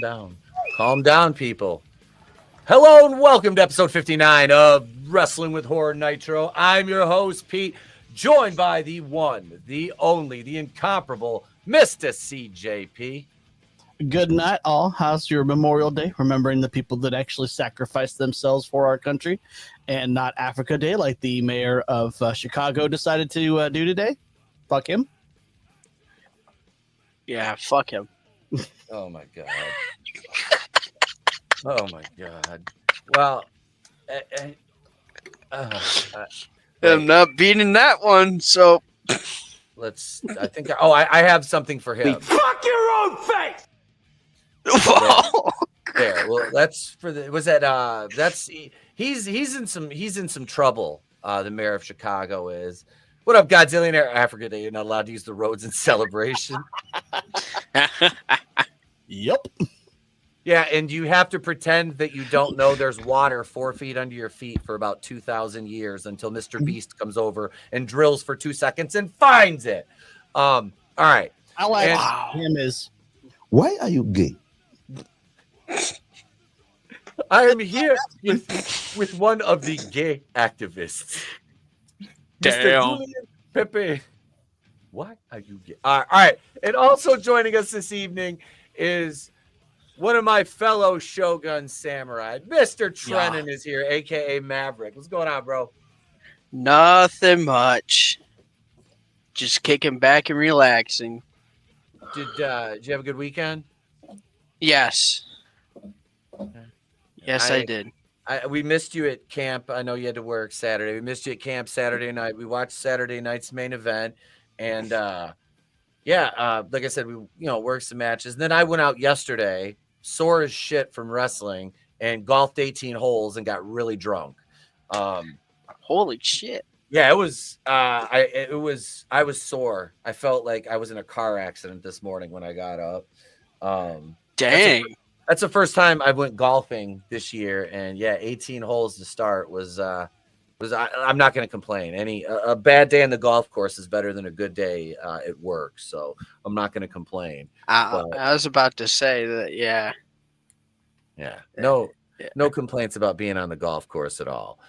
down. Calm down, people. Hello and welcome to episode 59 of Wrestling with Horror Nitro. I'm your host, Pete, joined by the one, the only, the incomparable Mr. CJP. Good night, all. How's your Memorial Day? Remembering the people that actually sacrificed themselves for our country, and not Africa Day like the mayor of Chicago decided to do today. Fuck him. Yeah, fuck him. Oh, my God. Oh, my God. Well, I'm not beating that one, so... I have something for him. Fuck your own face! There. Well, he's in some trouble. The mayor of Chicago is. What up, Godzillionaire? Africa Day, you're not allowed to use the roads in celebration. Yep. Yeah, and you have to pretend that you don't know there's water 4 feet under your feet for about 2,000 years until Mr. Beast comes over and drills for 2 seconds and finds it. All right. I like him is, why are you gay? I am here with one of the gay activists. Damn. Mr. Julian Pepe. Why are you gay? All right. And also joining us this evening is one of my fellow Shogun samurai. Mr. Trennon is here, a.k.a. Maverick. What's going on, bro? Nothing much. Just kicking back and relaxing. Did you have a good weekend? Yes. Yes, I did. We missed you at camp. I know you had to work Saturday. We missed you at camp Saturday night. We watched Saturday night's main event. And, like I said, we worked some matches. And then I went out yesterday, sore as shit from wrestling, and golfed 18 holes and got really drunk. Holy shit. Yeah, it was. I was sore. I felt like I was in a car accident this morning when I got up. Dang. That's the first time I went golfing this year, and 18 holes to start was. I'm not going to complain. A bad day on the golf course is better than a good day at work, so I'm not going to complain. I was about to say that. Yeah. No complaints about being on the golf course at all.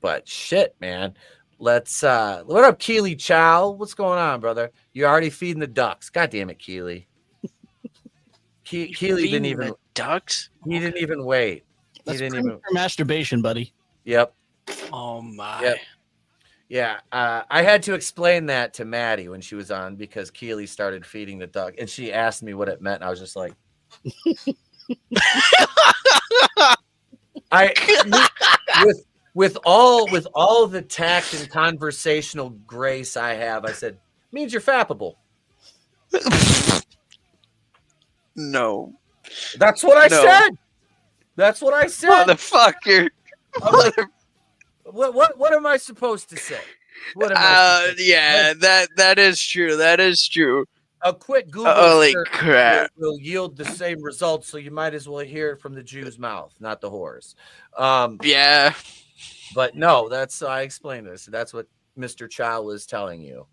But shit, man. Let's what up, Keely Chow? What's going on, brother? You're already feeding the ducks. God damn it, Keely. Keely didn't even ducks. He didn't even wait. That's masturbation, buddy. Yep. Oh my. Yep. Yeah. I had to explain that to Maddie when she was on because Keely started feeding the duck, and she asked me what it meant. And I was just like, With all the tact and conversational grace I have, I said, means you're fappable. No. That's what I said. That's what I said. Motherfucker. What am I supposed to say? What am I that is true. That is true. A quick Google Holy search crap. will yield the same results, so you might as well hear it from the Jew's mouth, not the whore's. Yeah. But no, I explained this. That's what Mr. Chow was telling you.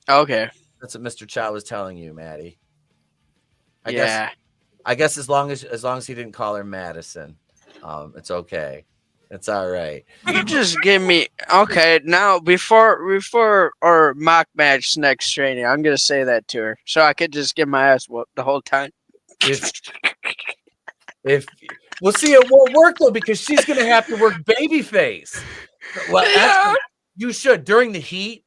Okay. That's what Mr. Chow was telling you, Maddie. I guess as long as he didn't call her Madison, it's okay. It's all right. You just give me now before our mock match next training, I'm gonna say that to her so I could just get my ass whooped the whole time. If we'll see, it won't work though because she's gonna have to work babyface. Well, actually, you should during the heat.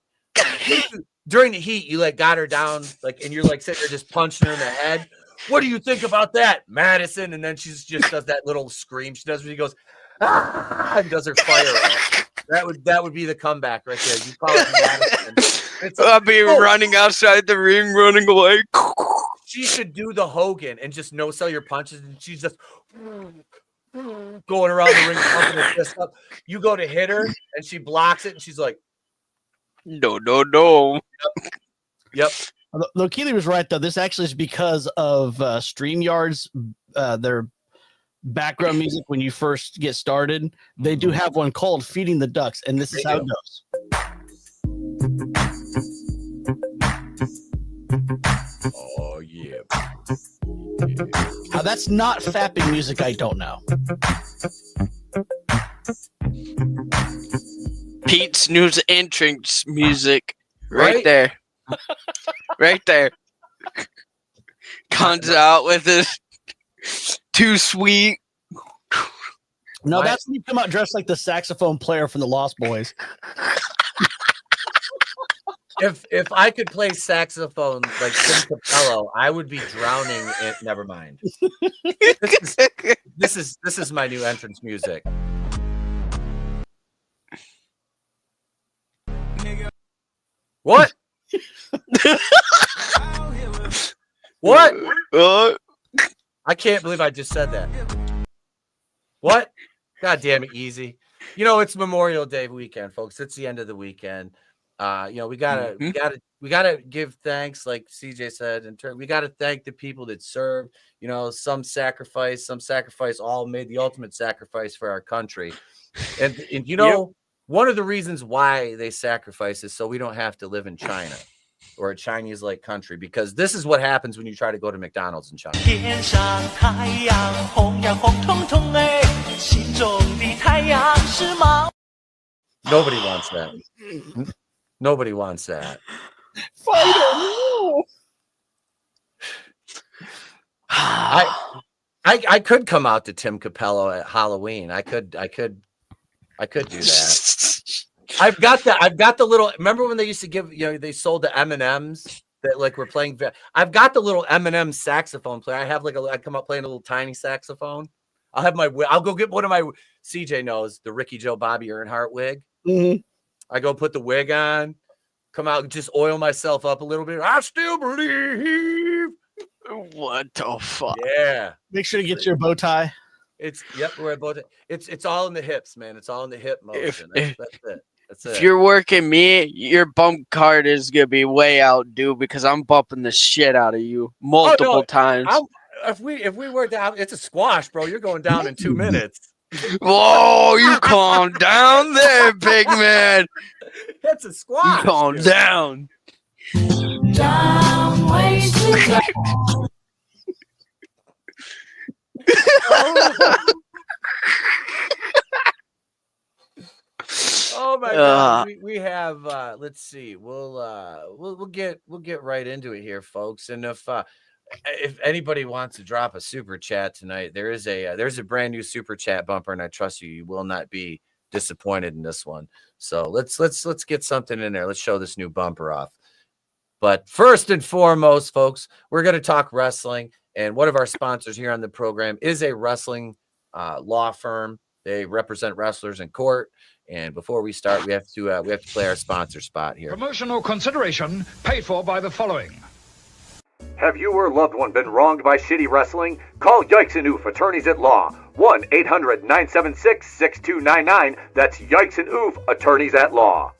You got her down and you're sitting there just punching her in the head. What do you think about that, Madison? And then she just does that little scream she does when she goes, ah, and does her fire. That would be the comeback right there. You call it Madison. I'll be running outside the ring, running away. She should do the Hogan and just no sell your punches, and she's just going around the ring, pumping her fist up. You go to hit her, and she blocks it, and she's like, No. Yep. Though Keely was right, though. This actually is because of StreamYard's their background music when you first get started. They do have one called Feeding the Ducks, and this is how it goes. Oh, yeah. How that's not fapping music, I don't know. Pete's news entrance music. Right Right? there. Right there. Comes out with his too sweet. No, My- that's when you come out dressed like the saxophone player from the Lost Boys. If I could play saxophone like Tim Capello, I would be drowning in never mind. This is my new entrance music. What? What? I can't believe I just said that. What? God damn it, easy. You know, it's Memorial Day weekend, folks. It's the end of the weekend. You know, we gotta give thanks, like CJ said. We gotta thank the people that served. You know, some sacrifice, all made the ultimate sacrifice for our country. And you know, one of the reasons why they sacrifice is so we don't have to live in China or a Chinese-like country, because this is what happens when you try to go to McDonald's in China. 天上太阳红呀红彤彤哎，心中的太阳是毛。 Nobody wants that. Nobody wants that. I could come out to Tim Capello at Halloween. I could do that. I've got the little. Remember when they used to give, you know, they sold the M&Ms that like were playing. I've got the little M&M saxophone player. I have like I come up playing a little tiny saxophone. I'll go get one of my, CJ knows, the Ricky Joe Bobby Earnhardt wig. Mm-hmm. I go put the wig on, come out, just oil myself up a little bit. I still believe. What the fuck? Yeah. Make sure to get your bow tie. We're at both. It's all in the hips, man. It's all in the hip motion. That's it. That's it. If you're working me, your bump card is gonna be way out, dude, because I'm bumping the shit out of you multiple times. If we work out, it's a squash, bro. You're going down in 2 minutes. Whoa, you calm down there, big man. That's a squash. You calm dude. down. Oh my god, we have let's see, we'll get right into it here, folks. And if anybody wants to drop a super chat tonight, there's a brand new super chat bumper, and I trust you will not be disappointed in this one. So let's get something in there. Let's show this new bumper off. But first and foremost, folks, we're going to talk wrestling, and one of our sponsors here on the program is a wrestling law firm. They represent wrestlers in court. And before we start, we have to play our sponsor spot here. Promotional consideration paid for by the following. Have you or loved one been wronged by shitty wrestling? Call Yikes and Oof Attorneys at Law. 1-800-976-6299. That's Yikes and Oof Attorneys at Law.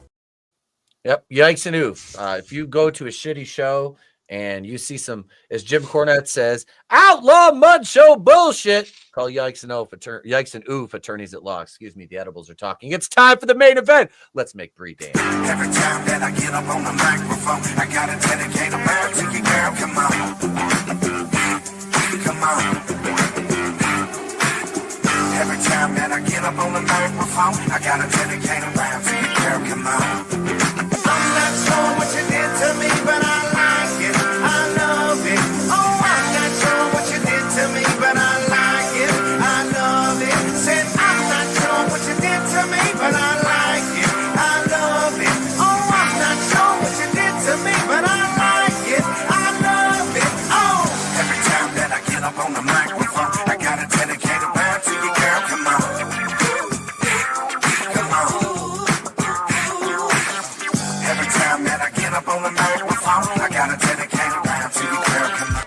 Yep, Yikes and Oof. If you go to a shitty show and you see some, as Jim Cornette says, outlaw mud show bullshit, call Yikes and Oof Attorneys at Law. Excuse me, the edibles are talking. It's time for the main event. Let's make Bree dance. Every time that I get up on the microphone, I gotta dedicate a round to you, girl. Come on. Come on. Every time that I get up on the microphone, I gotta dedicate a round to you, girl. Come on. I'm not sure what you did to me, but I like it. I love it. Oh, I'm not sure what you did to me, but I like it. I love it. Said I'm not sure what you did to me, but I like it. I love it. Oh, I'm not sure what you did to me, but I like it. I love it. Oh, every time that I get up on the microphone, I gotta dedicate a round to you, girl. Come on. Come on. Every time that I get up on the microphone, I gotta dedicate a round to you, girl. Come on.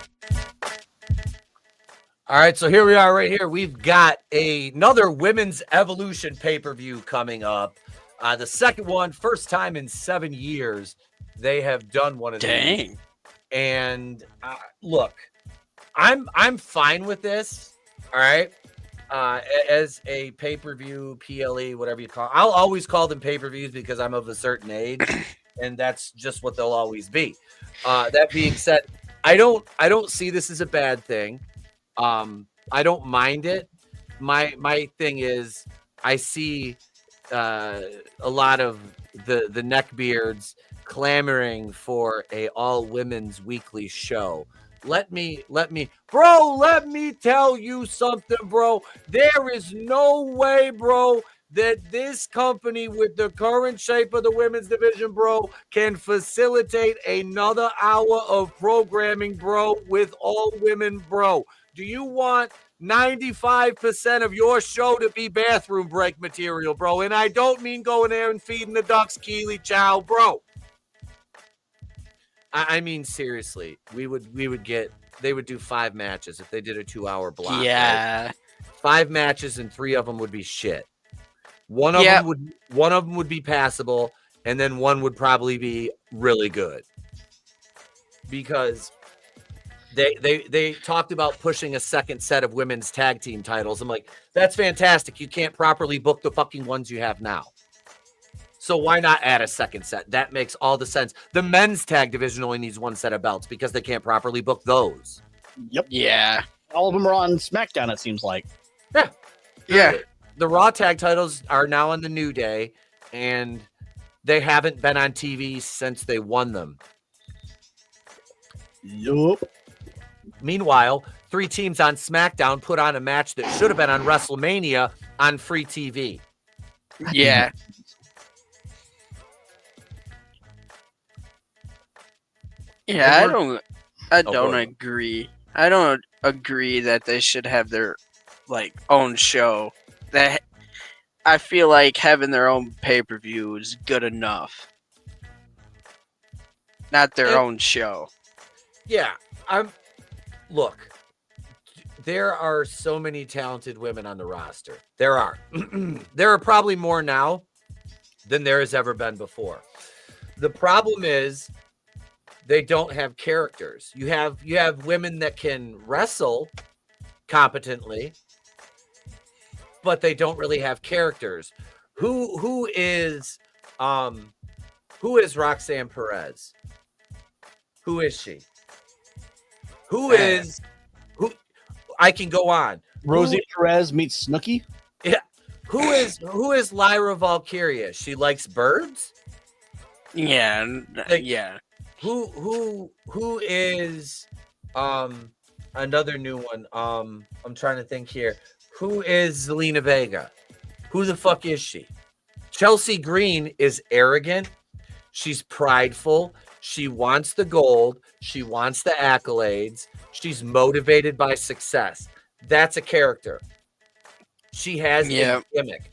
All right, so here we are right here. We've got another Women's Evolution pay-per-view coming up. The second one, first time in 7 years, they have done one of these. Dang. And look, I'm fine with this. All right. As a pay-per-view, PLE, whatever you call it. I'll always call them pay-per-views because I'm of a certain age, and that's just what they'll always be. That being said, I don't see this as a bad thing. I don't mind it. My thing is, I see a lot of the neckbeards clamoring for a all women's weekly show. Let me tell you something, bro. There is no way, bro, that this company with the current shape of the women's division, bro, can facilitate another hour of programming, bro, with all women, bro. Do you want 95% of your show to be bathroom break material, bro? And I don't mean going there and feeding the ducks Keely Chow, bro. I mean, seriously, they would do 5 matches if they did a 2-hour block. Yeah. Right? 5 matches and 3 of them would be shit. One of them would be passable, and then one would probably be really good. Because they talked about pushing a second set of women's tag team titles. I'm like, that's fantastic. You can't properly book the fucking ones you have now. So why not add a second set? That makes all the sense. The men's tag division only needs 1 set of belts because they can't properly book those. Yep. Yeah. All of them are on SmackDown, it seems like. Yeah. Yeah. The Raw tag titles are now on the New Day, and they haven't been on TV since they won them. Yup. Meanwhile, 3 teams on SmackDown put on a match that should have been on WrestleMania on free TV. Yeah. Yeah, I don't agree. I don't agree that they should have their own show. That I feel like having their own pay-per-view is good enough. Not their own show. Yeah, look. There are so many talented women on the roster. There are. There are probably more now than there has ever been before. The problem is they don't have characters. You have women that can wrestle competently, but they don't really have characters. Who is Roxanne Perez? Who is she? Who I can go on. Rosie Perez meets Snooki. Yeah. Who is Lyra Valkyria? She likes birds? Yeah. Yeah. Who is another new one? I'm trying to think here. Who is Zelina Vega? Who the fuck is she? Chelsea Green is arrogant. She's prideful. She wants the gold. She wants the accolades. She's motivated by success. That's a character. She has a gimmick.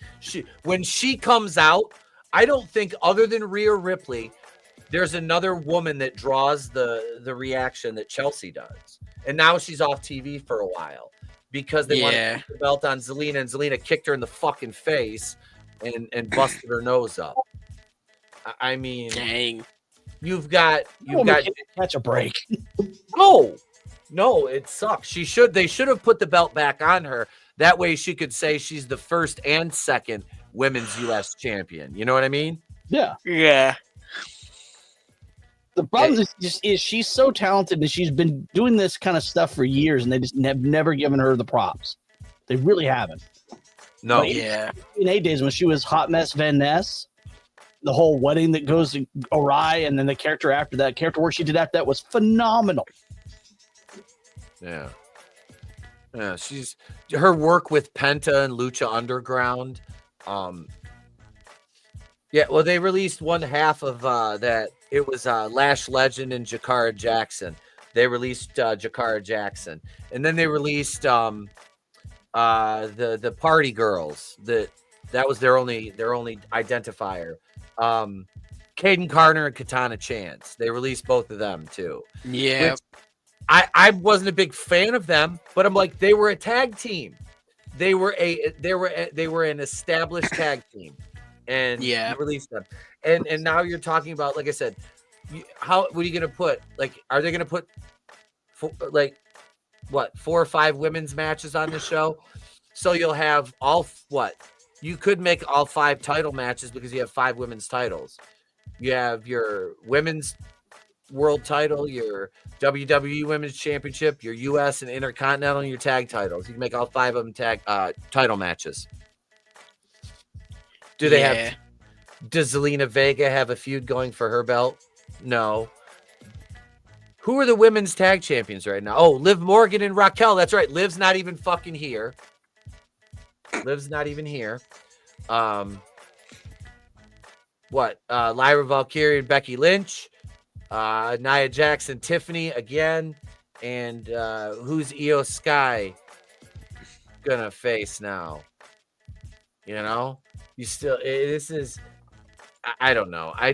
When she comes out, I don't think, other than Rhea Ripley, there's another woman that draws the reaction that Chelsea does. And now she's off TV for a while because they want to put the belt on Zelina, and Zelina kicked her in the fucking face and busted her nose up. I mean, dang. You've got catch a break. No, it sucks. They should have put the belt back on her. That way she could say she's the first and second women's US champion. You know what I mean? Yeah. Yeah. The problem is she's so talented and she's been doing this kind of stuff for years, and they just have never given her the props. They really haven't. No. In 8 days when she was Hot Mess Van Ness, the whole wedding that goes awry, and then the character after that, character work she did after that was phenomenal. Yeah. Yeah, her work with Penta and Lucha Underground. Yeah, well, they released one half of that. It was Lash Legend and Jakara Jackson. They released Jakara Jackson, and then they released the Party Girls. That was their only identifier. Caden Carter and Katana Chance. They released both of them too. Yeah. Which I wasn't a big fan of them, but I'm like, they were a tag team. They were an established tag team, and you released them. And now you're talking about, like I said, what are you gonna put? Like, are they gonna put 4 or 5 women's matches on the show? So you'll have you could make all 5 title matches because you have 5 women's titles. You have your women's world title, your WWE Women's Championship, your US and Intercontinental, and your tag titles. You can make all 5 of them tag title matches. Do they have? Does Zelina Vega have a feud going for her belt? No. Who are the women's tag champions right now? Oh, Liv Morgan and Raquel. That's right. Liv's not even fucking here. Liv's not even here. What? Lyra Valkyrie and Becky Lynch. Nia Jax and Tiffany again. And who's Io Sky gonna face now? You know? You still, this is, I don't know. I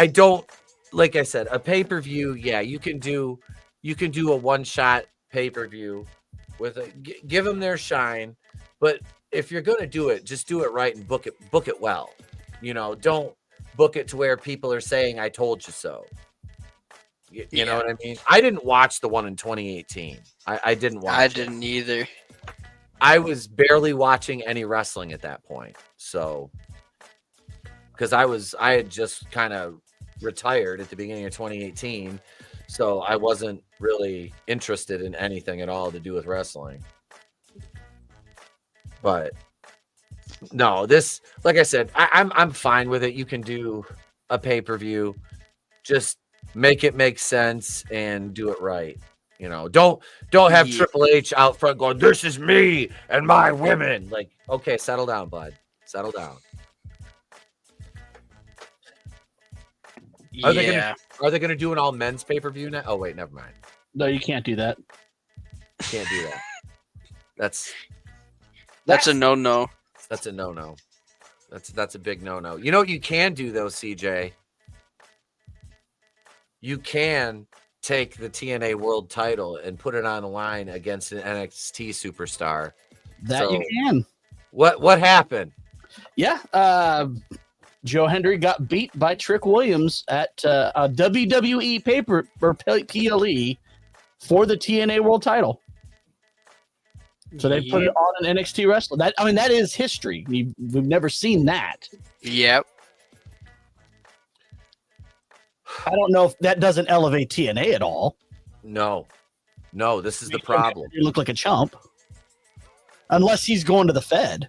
don't, like I said, a pay-per-view, yeah, you can do a one-shot pay-per-view with give them their shine, but if you're going to do it, just do it right and book it well. You know, don't book it to where people are saying, I told you so. You know what I mean? I didn't watch the one in 2018. I didn't watch I didn't either. I was barely watching any wrestling at that point. So, because I had just kind of retired at the beginning of 2018. So I wasn't really interested in anything at all to do with wrestling. But no, this, like I said, I'm fine with it. You can do a pay-per-view. Just make it make sense and do it right. You know, don't have Triple H out front going, this is me and my women. Like, okay, settle down, bud. Settle down. Are they gonna do an all men's pay-per-view now? Oh wait, never mind. No, you can't do that. Can't do that. That's a no-no. That's a no-no. That's a big no-no. You know what you can do though, CJ? You can take the TNA World Title and put it on the line against an NXT superstar. You can. What happened? Yeah, Joe Hendry got beat by Trick Williams at a WWE PLE for the TNA World Title. So they put it on an NXT wrestler. That is history. We've never seen that. Yep. I don't know if that doesn't elevate TNA at all. No, this is the problem. You look like a chump. Unless he's going to the Fed.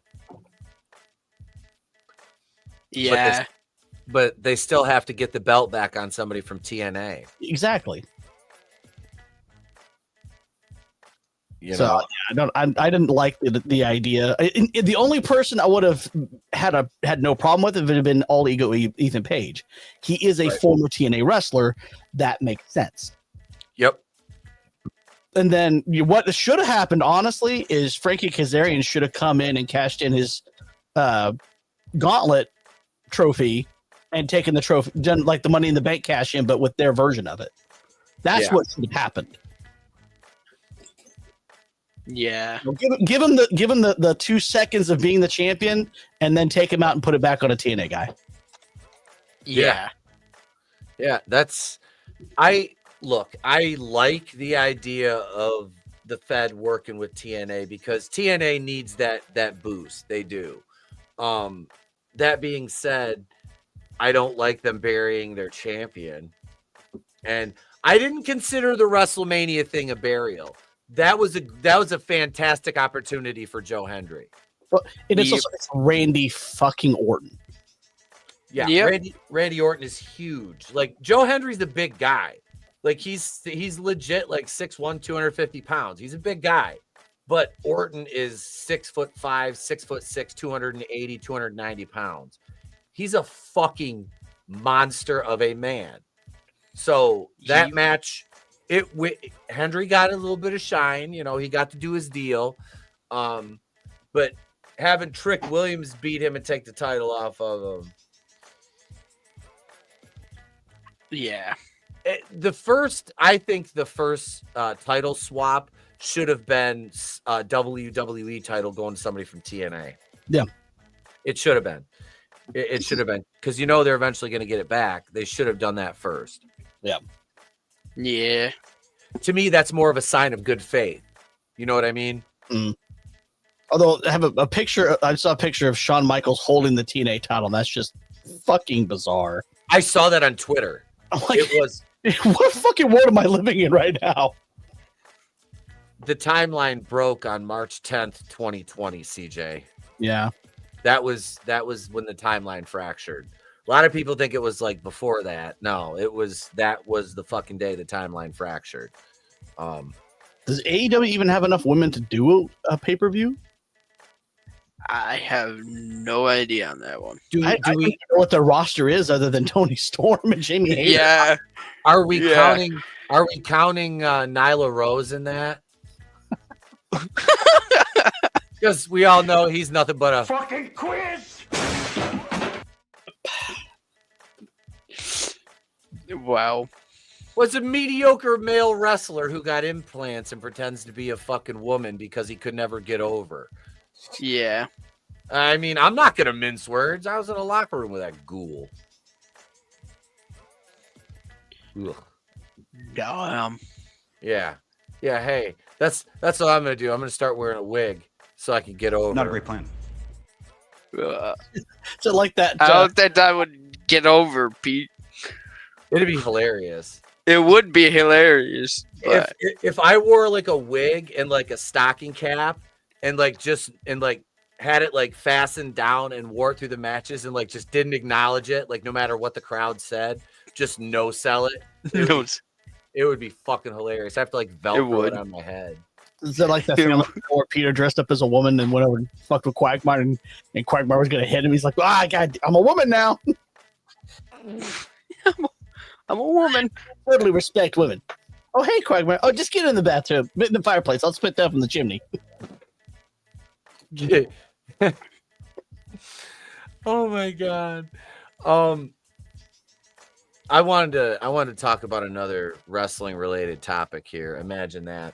Yeah. But they still have to get the belt back on somebody from TNA. Exactly. You so know? yeah, I didn't like the idea. The only person I would have had no problem with if it had been all ego Ethan Page. He is a former TNA wrestler. That makes sense. Yep. And then what should have happened, honestly, is Frankie Kazarian should have come in and cashed in his gauntlet trophy and taken the trophy, done like the Money in the Bank cash in, but with their version of it. That's what should have happened. Yeah. Give him the 2 seconds of being the champion, and then take him out and put it back on a TNA guy. Yeah. I like the idea of the Fed working with TNA because TNA needs that boost. They do. That being said, I don't like them burying their champion. And I didn't consider the WrestleMania thing a burial. That was a fantastic opportunity for Joe Hendry. Well, it's Randy fucking Orton. Yeah, yep. Randy Orton is huge. Like Joe Hendry's the big guy. Like he's legit like 6'1", 250 pounds. He's a big guy. But Orton is 6'5", 6'6", 280, 290 pounds. He's a fucking monster of a man. So that match, Hendry got a little bit of shine. You know, he got to do his deal. But having Trick Williams beat him and take the title off of him. Yeah. The first title swap should have been a WWE title going to somebody from TNA. Yeah. It should have been. It should have been. Because they're eventually going to get it back. They should have done that first. Yeah. Yeah. To me, that's more of a sign of good faith. You know what I mean? Mm. Although I have a picture. I saw a picture of Shawn Michaels holding the TNA title. And that's just fucking bizarre. I saw that on Twitter. I'm like, What fucking world am I living in right now? The timeline broke on March 10th, 2020, CJ. Yeah. That was when the timeline fractured. A lot of people think it was like before that. No, that was the fucking day the timeline fractured. Does AEW even have enough women to do a pay-per-view? I have no idea on that one. I don't even know what their roster is other than Tony Storm and Jamie Hayter. Yeah. Are we counting Nyla Rose in that? Because we all know he's nothing but a Fucking quiz! Wow. was a mediocre male wrestler who got implants and pretends to be a fucking woman because he could never get over. Yeah. I mean, I'm not gonna mince words. I was in a locker room with that ghoul. Ugh. Damn. Yeah. Hey, that's what I'm gonna do. I'm gonna start wearing a wig so I can get over. Not a great plan. So like that. I don't think I would get over, Pete. It'd be hilarious. It would be hilarious. But If I wore like a wig and like a stocking cap and like had it like fastened down and wore it through the matches and like just didn't acknowledge it, like no matter what the crowd said, just no sell it. It would be fucking hilarious. I have to like Velcro it on my head. Is it like that family where Peter dressed up as a woman and went over and fucked with Quagmire and Quagmire was gonna hit him? He's like, I'm a woman now. I'm a woman. Totally respect women. Oh, hey, Quagmire. Oh, just get in the bathtub, in the fireplace. I'll spit that from the chimney. Oh my god. I wanted to talk about another wrestling related topic here. Imagine that.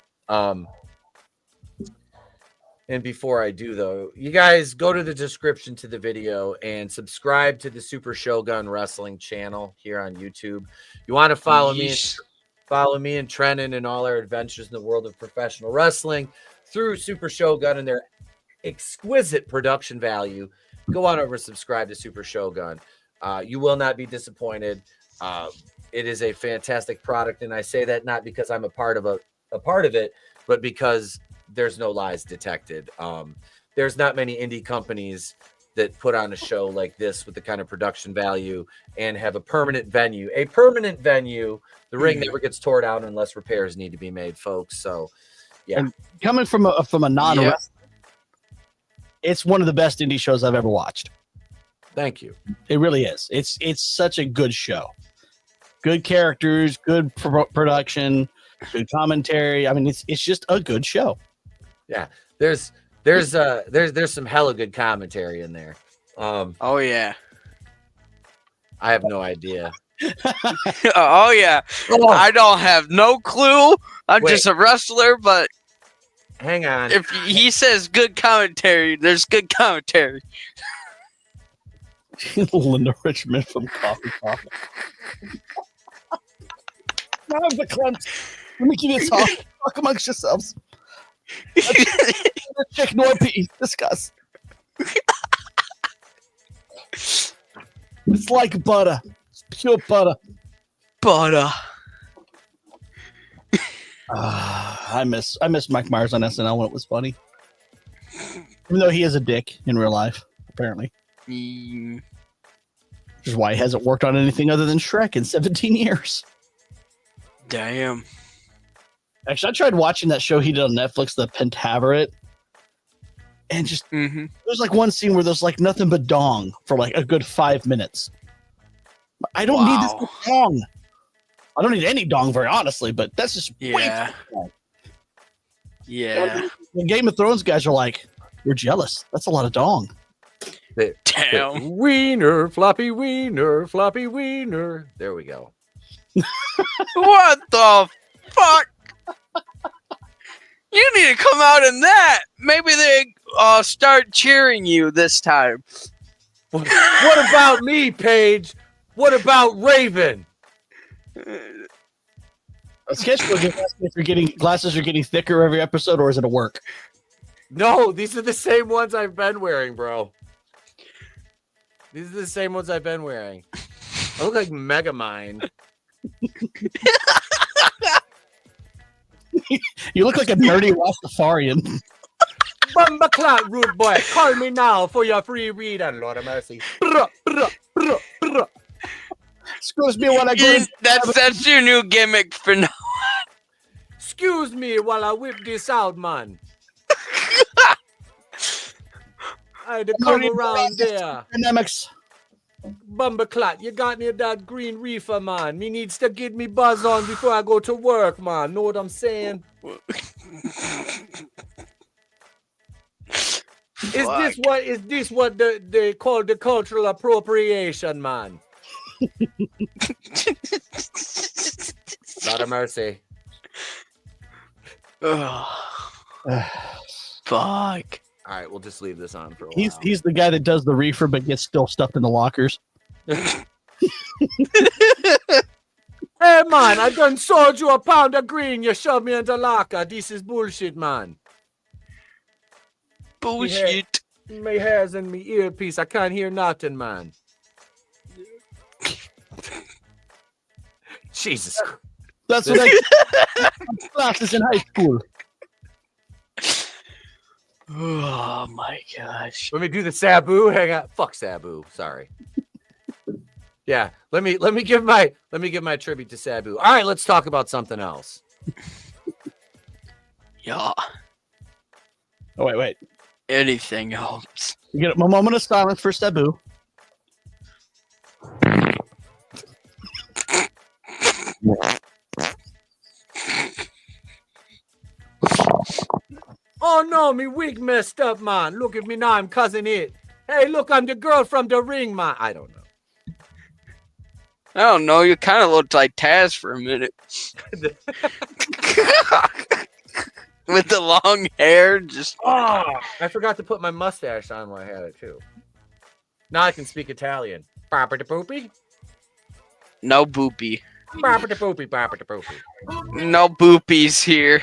And before I do though, you guys go to the description to the video and subscribe to the Super Shogun Wrestling channel here on YouTube. You want to follow me and Trennon and all our adventures in the world of professional wrestling through Super Shogun and their exquisite production value. Go on over and subscribe to Super Shogun. You will not be disappointed. It is a fantastic product, and I say that not because I'm a part of it, but because there's no lies detected. There's not many indie companies that put on a show like this with the kind of production value and have a permanent venue. The ring never gets tore down unless repairs need to be made, folks. So, yeah. And coming from a non-wrestler, it's one of the best indie shows I've ever watched. Thank you. It really is. It's such a good show. Good characters, good production, good commentary. I mean, it's just a good show. Yeah, there's some hella good commentary in there. Oh yeah. I have no idea. Oh yeah. I don't have no clue. I'm just a wrestler, but hang on. If he says good commentary, there's good commentary. Linda Richmond from Coffee. None of the clumps. Let me give you a talk. Talk amongst yourselves. Chick nor pee. Discuss. It's like butter. It's pure butter. Butter. I miss Mike Myers on SNL when it was funny. Even though he is a dick in real life, apparently. Which is why he hasn't worked on anything other than Shrek in 17 years. Damn. Actually, I tried watching that show he did on Netflix, The Pentaveret. And just, there's like one scene where there's like nothing but dong for like a good 5 minutes. I don't need this dong. I don't need any dong, very honestly, but that's just way too long. Yeah. The Game of Thrones guys are like, we're jealous. That's a lot of dong. Damn. Wiener, floppy wiener, floppy wiener. There we go. What the fuck? You need to come out in that. Maybe they start cheering you this time. What about me, Paige? What about Raven? Glasses are getting thicker every episode, or is it a work? No, these are the same ones I've been wearing, bro. These are the same ones I've been wearing. I look like Megamind. You look like a nerdy Rastafarian. Bumba clout, rude boy. Call me now for your free read, and Lord of mercy. Excuse me while I go. That's your new gimmick for now. Excuse me while I whip this out, man. I had to come around there. Dynamics. Bumbleclot, you got me that green reefer, man. Me needs to get me buzz on before I go to work, man. Know what I'm saying? Is this what they call the cultural appropriation, man? Lord of mercy. Fuck. All right, we'll just leave this on for a while. He's the guy that does the reefer but gets still stuffed in the lockers. Hey man, I done sold you a pound of green. You shoved me in the locker. This is bullshit, man. Bullshit. My hair's in me earpiece. I can't hear nothing, man. Jesus Christ. That's what I classes in high school. Oh my gosh. Let me do the Sabu. Hang on. Fuck Sabu. Sorry. Yeah. Let me give my tribute to Sabu. All right, let's talk about something else. Yeah. Oh wait. Anything helps. You get a moment of silence for Sabu. Oh no, me wig messed up, man. Look at me now, I'm cousin it. Hey, look, I'm the girl from the ring, man. I don't know. I don't know. You kind of looked like Taz for a minute. With the long hair, just. Oh, I forgot to put my mustache on when I had it too. Now I can speak Italian. Papa de poopy. No boopy. Papa de poopy. Papa de poopy. No boopies here.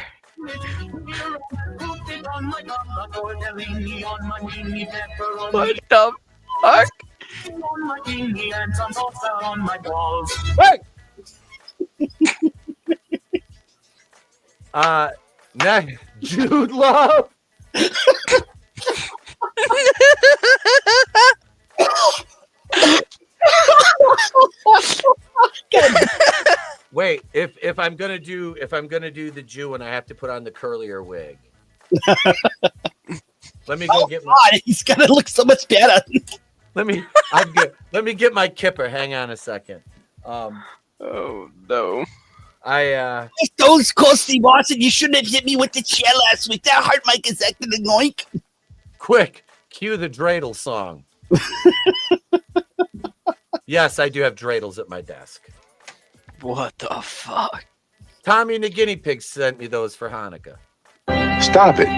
What the fuck? Hey! Next, Jude Love. Wait, if I'm gonna do the Jew and I have to put on the curlier wig. Let me go get my. God, he's gonna look so much better. I'm good. Let me get my kipper. Hang on a second. Oh no. Those Costy Watson, you shouldn't have hit me with the chair last week. That hurt my acting oink. Quick, cue the dreidel song. Yes, I do have dreidels at my desk. What the fuck? Tommy and the Guinea Pig sent me those for Hanukkah. Stop it.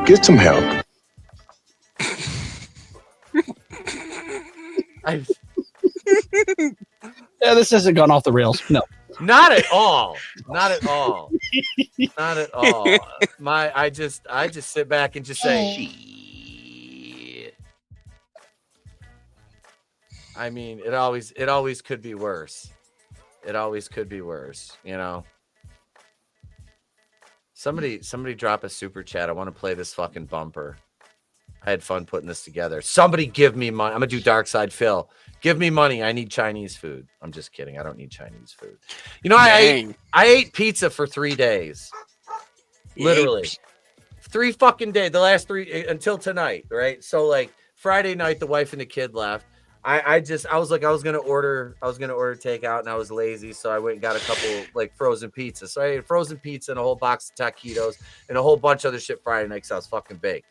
Get some help. Yeah, this hasn't gone off the rails. No. Not at all. Not at all. Not at all. I just sit back and just say shit. I mean, it always could be worse. It always could be worse, you know. Somebody drop a super chat. I want to play this fucking bumper. I had fun putting this together. Somebody give me money. I'm gonna do Dark Side Phil. Give me money. I need Chinese food. I'm just kidding. I don't need Chinese food. You know, I ate pizza for 3 days. Literally. 3 fucking days. The last 3 until tonight, right? So like Friday night, the wife and the kid left. I was like, I was gonna order takeout, and I was lazy, so I went and got a couple like frozen pizzas. So I ate frozen pizza and a whole box of taquitos and a whole bunch of other shit Friday night because I was fucking baked.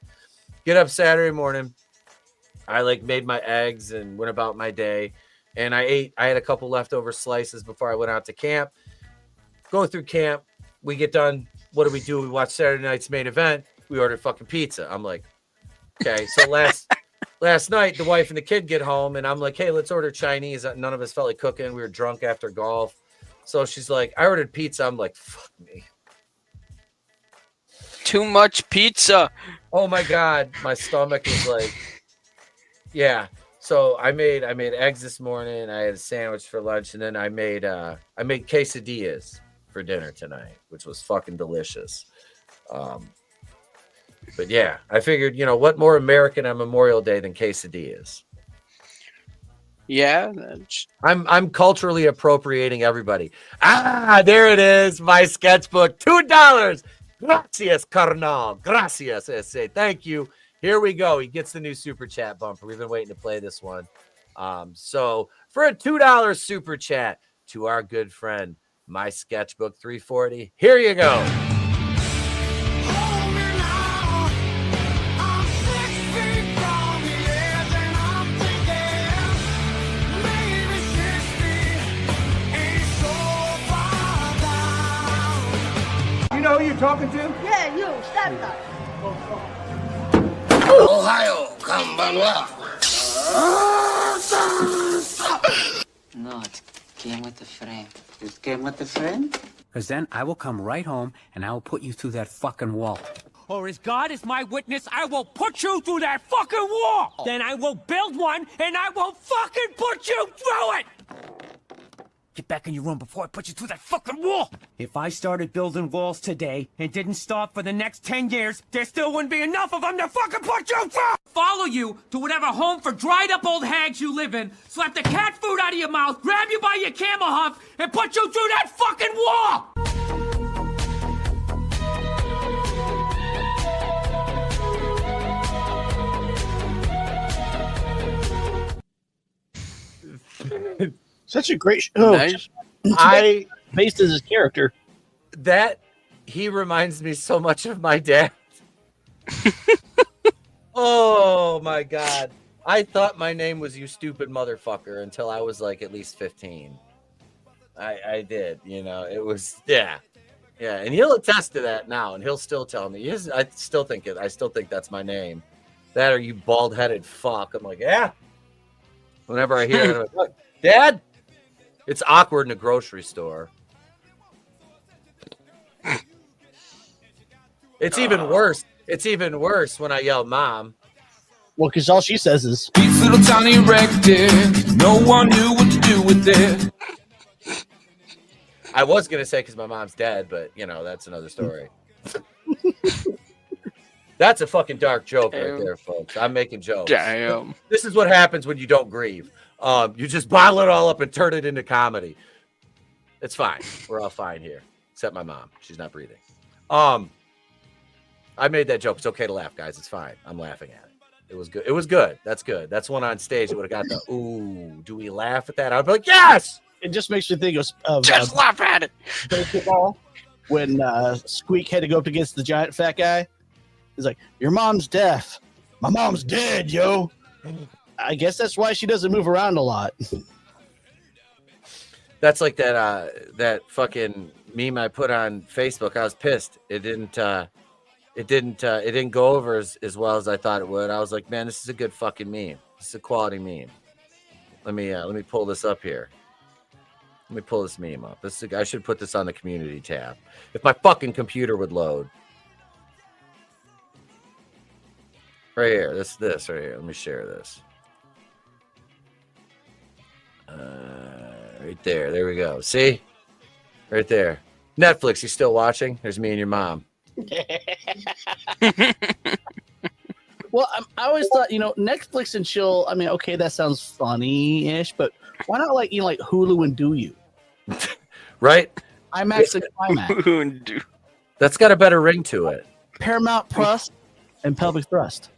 Get up Saturday morning. I like made my eggs and went about my day, and I had a couple leftover slices before I went out to camp. Go through camp, we get done. What do? We watch Saturday night's main event. We ordered fucking pizza. I'm like, okay. So last night, the wife and the kid get home, and I'm like, hey, let's order Chinese. None of us felt like cooking. We were drunk after golf. So she's like, I ordered pizza. I'm like, fuck me. Too much pizza. Oh, my God. My stomach was like, yeah. So I made eggs this morning. I had a sandwich for lunch, and then I made quesadillas for dinner tonight, which was fucking delicious. But yeah, I figured, what more American on Memorial Day than quesadillas? Yeah, I'm culturally appropriating everybody. There it is, my sketchbook, $2. Gracias, carnal. Gracias, ese. Thank you. Here we go. He gets the new super chat bumper. We've been waiting to play this one. So for a $2 super chat to our good friend, my sketchbook 340, here you go. You know who you're talking to? Yeah, you. Stop that. Ohio, konbanwa. No, it came with the frame. It came with the frame? Because then I will come right home and I will put you through that fucking wall. Or as God is my witness, I will put you through that fucking wall. Then I will build one, and I will fucking put you through it. Get back in your room before I put you through that fucking wall. If I started building walls today and didn't stop for the next 10 years, there still wouldn't be enough of them to fucking put you through. Follow you to whatever home for dried up old hags you live in, slap the cat food out of your mouth, grab you by your camel hump, and put you through that fucking wall. Such a great show. Nice. I based as his character. That he reminds me so much of my dad. Oh my God. I thought my name was you stupid motherfucker until I was like at least 15. I did, it was, yeah. And he'll attest to that now, and he'll still tell me. I still think that's my name. That or you bald headed fuck. I'm like, yeah. Whenever I hear it, I'm like, look, Dad. It's awkward in a grocery store. It's even worse. It's even worse when I yell, Mom. Well, because all she says is, "These little tiny wreck did. No one knew what to do with it." I was gonna say because my mom's dead, but that's another story. That's a fucking dark joke right there, folks. I'm making jokes. Damn. This is what happens when you don't grieve. You just bottle it all up and turn it into comedy. It's fine. We're all fine here, except my mom. She's not breathing. I made that joke. It's okay to laugh, guys. It's fine. I'm laughing at it. It was good. It was good. That's good. That's one on stage that would have got the ooh. Do we laugh at that? I'd be like, yes. It just makes me think of just laugh at it. Basketball when Squeak had to go up against the giant fat guy. He's like, "Your mom's deaf. My mom's dead, yo." I guess that's why she doesn't move around a lot. That's like that fucking meme I put on Facebook. I was pissed. It didn't go over as well as I thought it would. I was like, man, this is a good fucking meme. This is a quality meme. Let me pull this up here. Let me pull this meme up. I should put this on the community tab. If my fucking computer would load. Right here. This right here. Let me share this. Right there. There we go. See? Right there. Netflix, you still watching? There's me and your mom. Well, I always thought, Netflix and chill. I mean, okay, that sounds funny-ish, but why not like Hulu and Do You? Right? IMAX and Climax. That's got a better ring to it. Paramount Plus and Pelvic Thrust.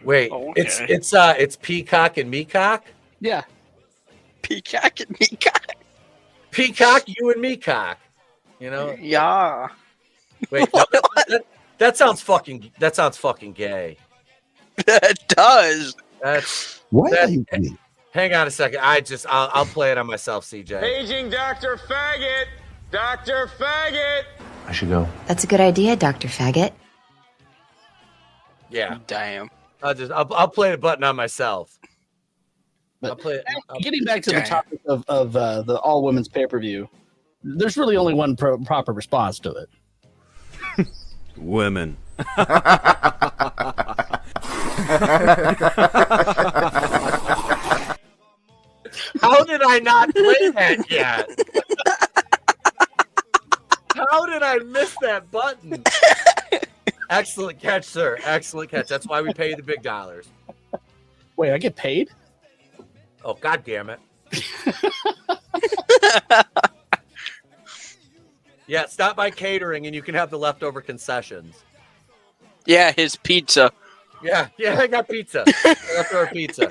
Wait, Okay. it's Peacock and Meacock? Yeah. Peacock and Meacock. Peacock, you and Meacock. Yeah. Wait, no, that sounds fucking gay. That does. That's What? hang on a second. I'll play it on myself, CJ. Paging Dr. Faggot! Dr. Faggot! I should go. That's a good idea, Dr. Faggot. Yeah. Damn. I'll play the button on myself. But getting back to the topic of the all women's pay-per-view, there's really only one proper response to it. Women. How did I not play that yet? How did I miss that button? Excellent catch, sir. Excellent catch. That's why we pay you the big dollars. Wait, I get paid? Oh, God damn it. Yeah, stop by catering and you can have the leftover concessions. Yeah, his pizza. Yeah, I got pizza. Leftover pizza.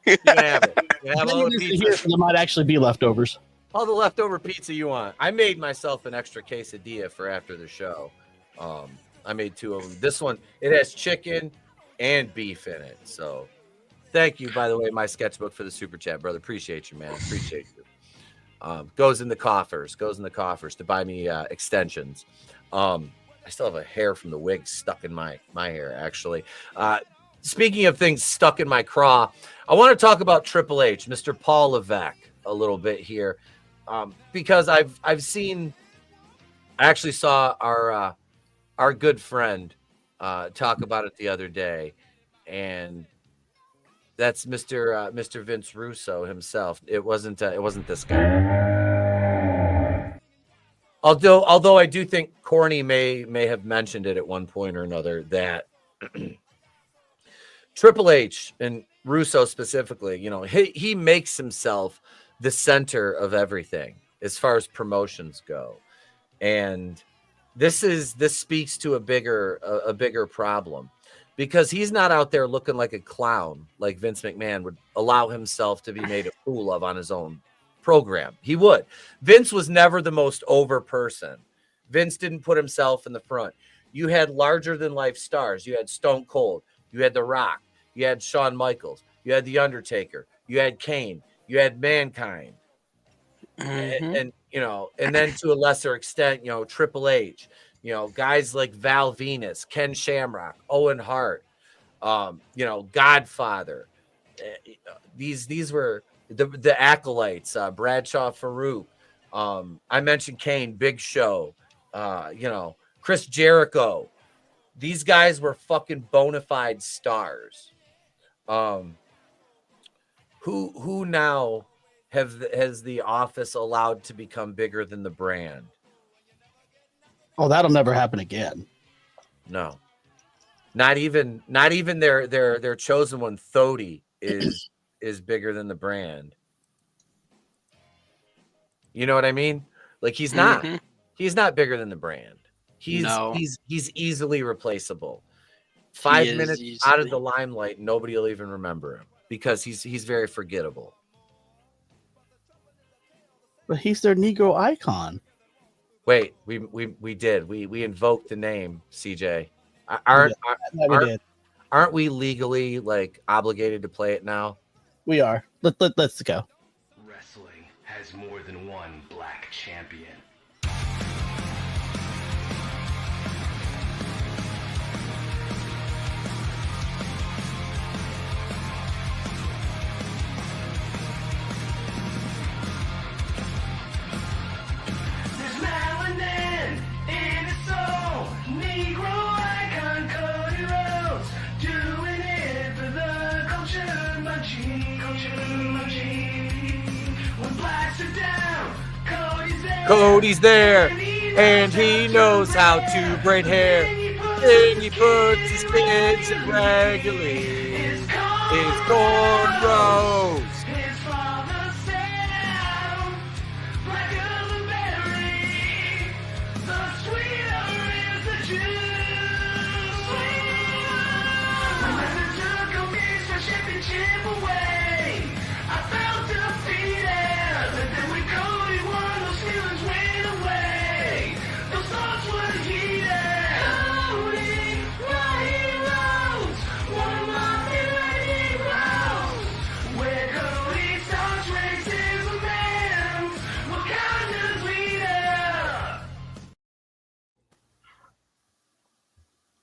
You can have it. You can have all the pizza. There might actually be leftovers. All the leftover pizza you want. I made myself an extra quesadilla for after the show. I made 2 of them. This one, it has chicken and beef in it. So thank you, by the way, my sketchbook for the super chat, brother. Appreciate you, man. Appreciate you. Goes in the coffers to buy me extensions. I still have a hair from the wig stuck in my hair, actually. Speaking of things stuck in my craw, I want to talk about Triple H, Mr. Paul Levesque, a little bit here, because I actually saw our good friend talk about it the other day, and that's Mr. Vince Russo himself. It wasn't this guy. Although I do think Corny may have mentioned it at one point or another that Triple H and Russo specifically, he makes himself the center of everything as far as promotions go, and this speaks to a bigger problem. Because he's not out there looking like a clown like Vince McMahon would allow himself to be made a fool of on his own program. He would. Vince was never the most over person. Vince didn't put himself in the front. You had larger than life stars. You had Stone Cold. You had The Rock. You had Shawn Michaels. You had The Undertaker. You had Kane. You had Mankind. And then to a lesser extent, Triple H. Guys like Val Venus, Ken Shamrock, Owen Hart, Godfather. These were the acolytes, Bradshaw Farouk. I mentioned Kane, Big Show, Chris Jericho. These guys were fucking bona fide stars. Who now has the office allowed to become bigger than the brand? Oh, that'll never happen again. No, not even their chosen one, Thody, is bigger than the brand. You know what I mean? Like he's not bigger than the brand. He's easily replaceable. 5 minutes out of the limelight, nobody will even remember him because he's very forgettable. But he's their Negro icon. Wait, we invoked the name, CJ. Aren't we legally obligated to play it now? We are. Let's go. Wrestling has more than one black champion. Cody's there, and he knows how to braid hair. And he puts his kids in regularly. His cornrows.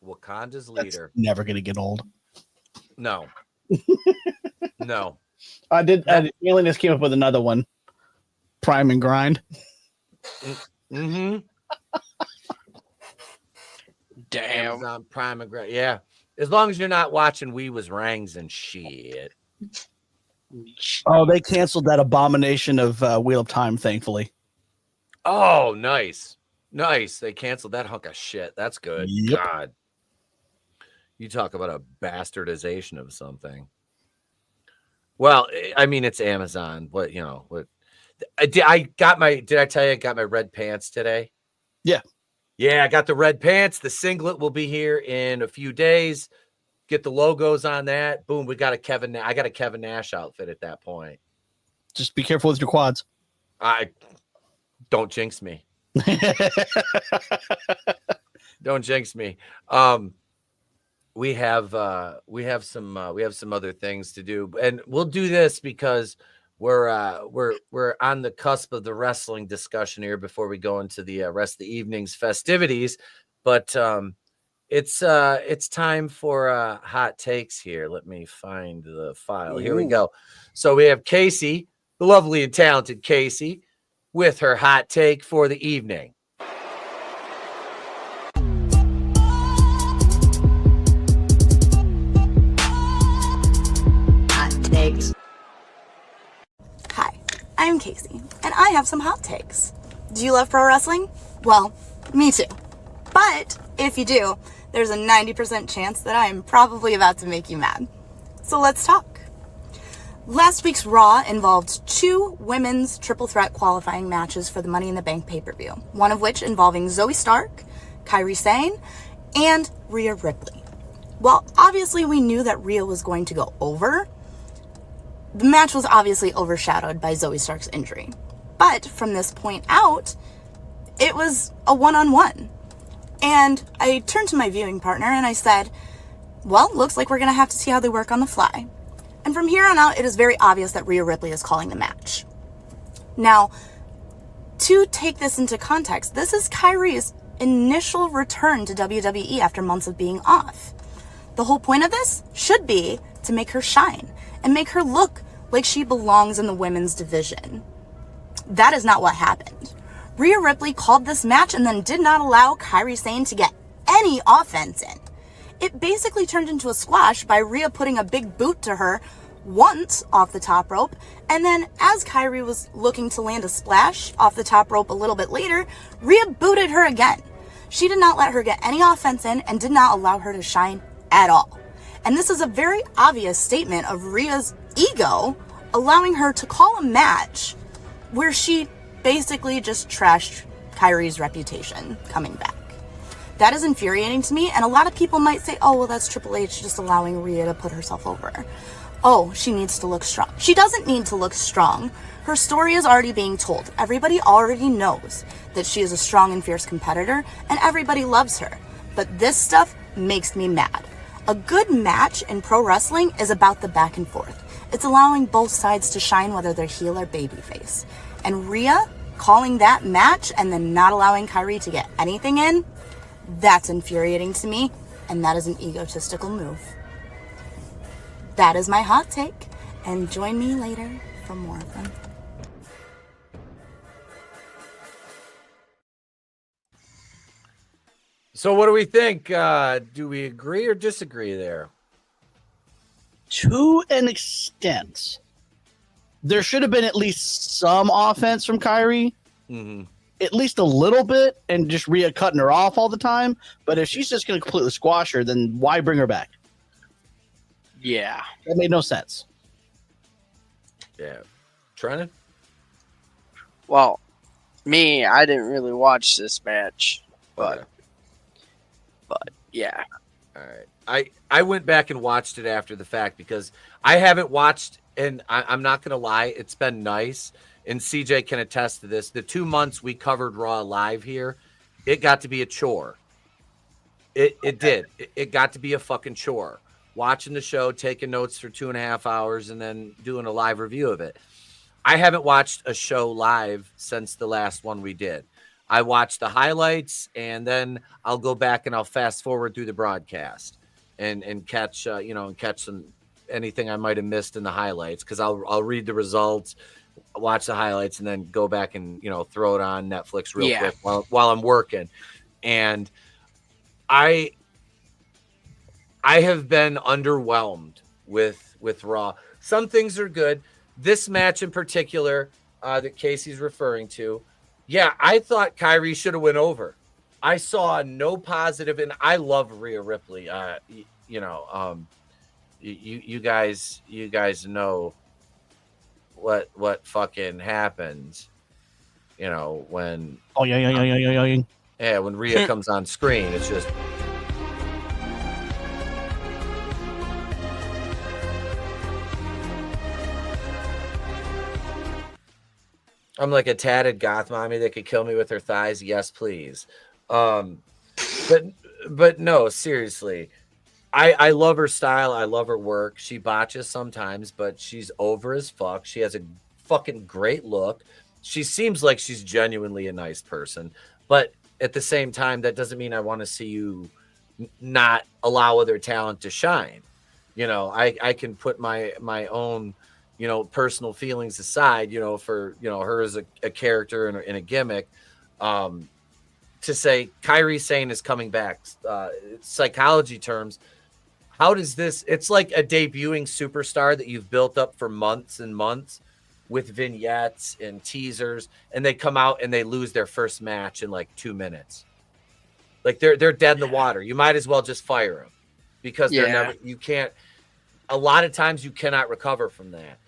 Wakanda's leader. That's never gonna get old. No. No. Alienist came up with another one. Prime and Grind. Damn. Amazon Prime and Grind. Yeah. As long as you're not watching We Was Rangs and shit. Oh, they canceled that abomination of Wheel of Time, thankfully. Oh, nice. Nice. They canceled that hunk of shit. That's good. Yep. God. You talk about a bastardization of something. Well, I mean, it's Amazon. What, you know, what did I tell you I got my red pants today? Yeah. Yeah, I got the red pants. The singlet will be here in a few days. Get the logos on that. Boom, I got a Kevin Nash outfit at that point. Just be careful with your quads. Don't jinx me. Don't jinx me. We have some other things to do, and we'll do this because we're on the cusp of the wrestling discussion here before we go into the rest of the evening's festivities. But it's time for hot takes here. Let me find the file. Here we go. So we have Kasey, the lovely and talented Kasey, with her hot take for the evening. Hi, I'm Kasey, and I have some hot takes. Do you love pro wrestling? Well, me too. But if you do, there's a 90% chance that I am probably about to make you mad. So let's talk. Last week's Raw involved 2 women's triple threat qualifying matches for the Money in the Bank pay-per-view, one of which involving Zoe Stark, Kairi Sane, and Rhea Ripley. Well, obviously we knew that Rhea was going to go over. The match was obviously overshadowed by Zoe Stark's injury. But from this point out, it was a one-on-one. And I turned to my viewing partner and I said, well, looks like we're going to have to see how they work on the fly. And from here on out, it is very obvious that Rhea Ripley is calling the match. Now, to take this into context, this is Kairi's initial return to WWE after months of being off. The whole point of this should be to make her shine and make her look like she belongs in the women's division. That is not what happened. Rhea Ripley called this match and then did not allow Kairi Sane to get any offense in. It basically turned into a squash by Rhea putting a big boot to her once off the top rope, and then as Kairi was looking to land a splash off the top rope a little bit later, Rhea booted her again. She did not let her get any offense in and did not allow her to shine at all. And this is a very obvious statement of Rhea's ego, allowing her to call a match where she basically just trashed Kairi's reputation coming back. That is infuriating to me, and a lot of people might say, oh, well, that's Triple H just allowing Rhea to put herself over. Oh, she needs to look strong. She doesn't need to look strong. Her story is already being told. Everybody already knows that she is a strong and fierce competitor, and everybody loves her. But this stuff makes me mad. A good match in pro wrestling is about the back and forth. It's allowing both sides to shine, whether they're heel or babyface. And Rhea calling that match and then not allowing Kairi to get anything in, that's infuriating to me, and that is an egotistical move. That is my hot take, and join me later for more of them. So what do we think? Do we agree or disagree there? To an extent. There should have been at least some offense from Kairi. Mm-hmm. At least a little bit, and just Rhea cutting her off all the time. But if she's just going to completely squash her, then why bring her back? Yeah. That made no sense. Yeah. Trennon? Well, I didn't really watch this match, but yeah. All right. I went back and watched it after the fact because I haven't watched, and I'm not going to lie, it's been nice. And CJ can attest to this. The 2 months we covered Raw live here, it got to be a chore. It did. It got to be a fucking chore. Watching the show, taking notes for 2.5 hours, and then doing a live review of it. I haven't watched a show live since the last one we did. I watched the highlights, and then I'll go back and I'll fast forward through the broadcast and catch catch some anything I might have missed in the highlights, because I'll read the results, watch the highlights, and then go back and throw it on Netflix real quick while I'm working. And I I have been underwhelmed with Raw. Some things are good. This match in particular that Kasey's referring to, yeah, I thought Kyrie should have went over. I saw no positive, and I love Rhea Ripley. You guys know what fucking happens. You know, when when Rhea comes on screen, it's just. I'm like a tatted goth mommy that could kill me with her thighs. Yes, please. But no, seriously. I love her style. I love her work. She botches sometimes, but she's over as fuck. She has a fucking great look. She seems like she's genuinely a nice person. But at the same time, that doesn't mean I want to see you not allow other talent to shine. You know, I can put my own, personal feelings aside, for, her as a character and a gimmick, to say Kairi Sane is coming back. Psychology terms, how does this, it's like a debuting superstar that you've built up for months and months with vignettes and teasers, and they come out and they lose their first match in like 2 minutes. Like they're dead in the water. You might as well just fire them because you can't, a lot of times you cannot recover from that.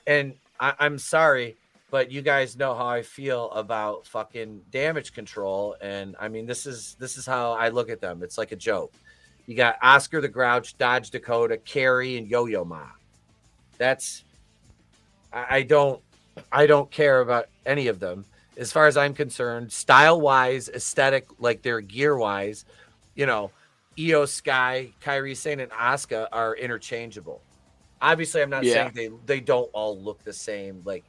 And I'm sorry, but you guys know how I feel about fucking Damage Control. And I mean, this is how I look at them. It's like a joke. You got Oscar the Grouch, Dodge Dakota, Carrie, and Yo-Yo Ma. That's, I don't care about any of them. As far as I'm concerned, style-wise, aesthetic, like their gear-wise, Io Sky, Kairi Sane, and Asuka are interchangeable. Obviously, I'm not saying they don't all look the same, like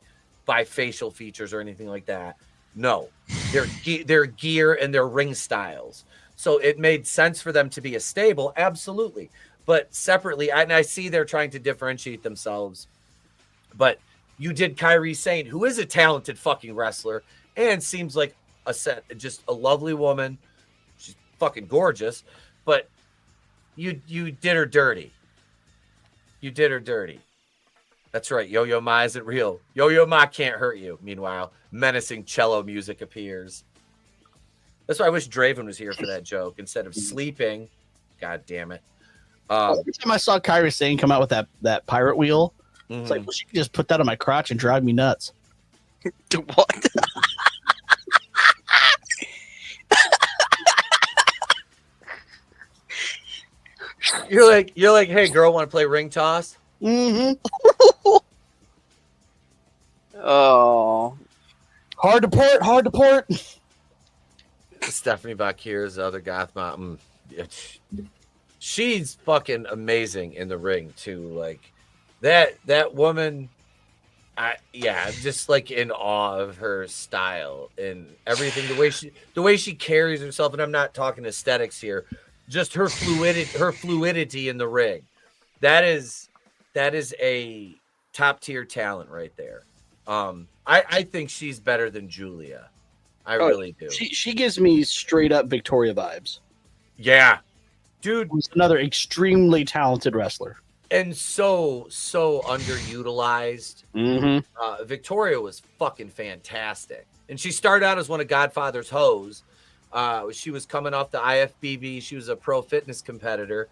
by facial features or anything like that. No, their gear and their ring styles. So it made sense for them to be a stable, absolutely. But separately, and I see they're trying to differentiate themselves. But you did Kairi Sane, who is a talented fucking wrestler and seems like just a lovely woman. She's fucking gorgeous, but you did her dirty. You did her dirty. That's right. Yo-Yo Ma isn't real. Yo-Yo Ma can't hurt you. Meanwhile, menacing cello music appears. That's why I wish Draven was here for that joke instead of sleeping. God damn it. Every time I saw Kairi Sane come out with that pirate wheel, it's like, well, she could just put that on my crotch and drive me nuts. What? You're like, hey girl, want to play ring toss? Mm-hmm. Oh. Hard to port. Stephanie Bakir is the other goth mom. She's fucking amazing in the ring too. Like that woman. I'm just like in awe of her style and everything. The way she carries herself, and I'm not talking aesthetics here. Just her fluidity in the ring. That is a top tier talent right there. I think she's better than Julia. I really do. She gives me straight up Victoria vibes. Yeah, dude, who's another extremely talented wrestler and so underutilized. Mm-hmm. Victoria was fucking fantastic, and she started out as one of Godfather's hoes. She was coming off the IFBB. She was a pro fitness competitor,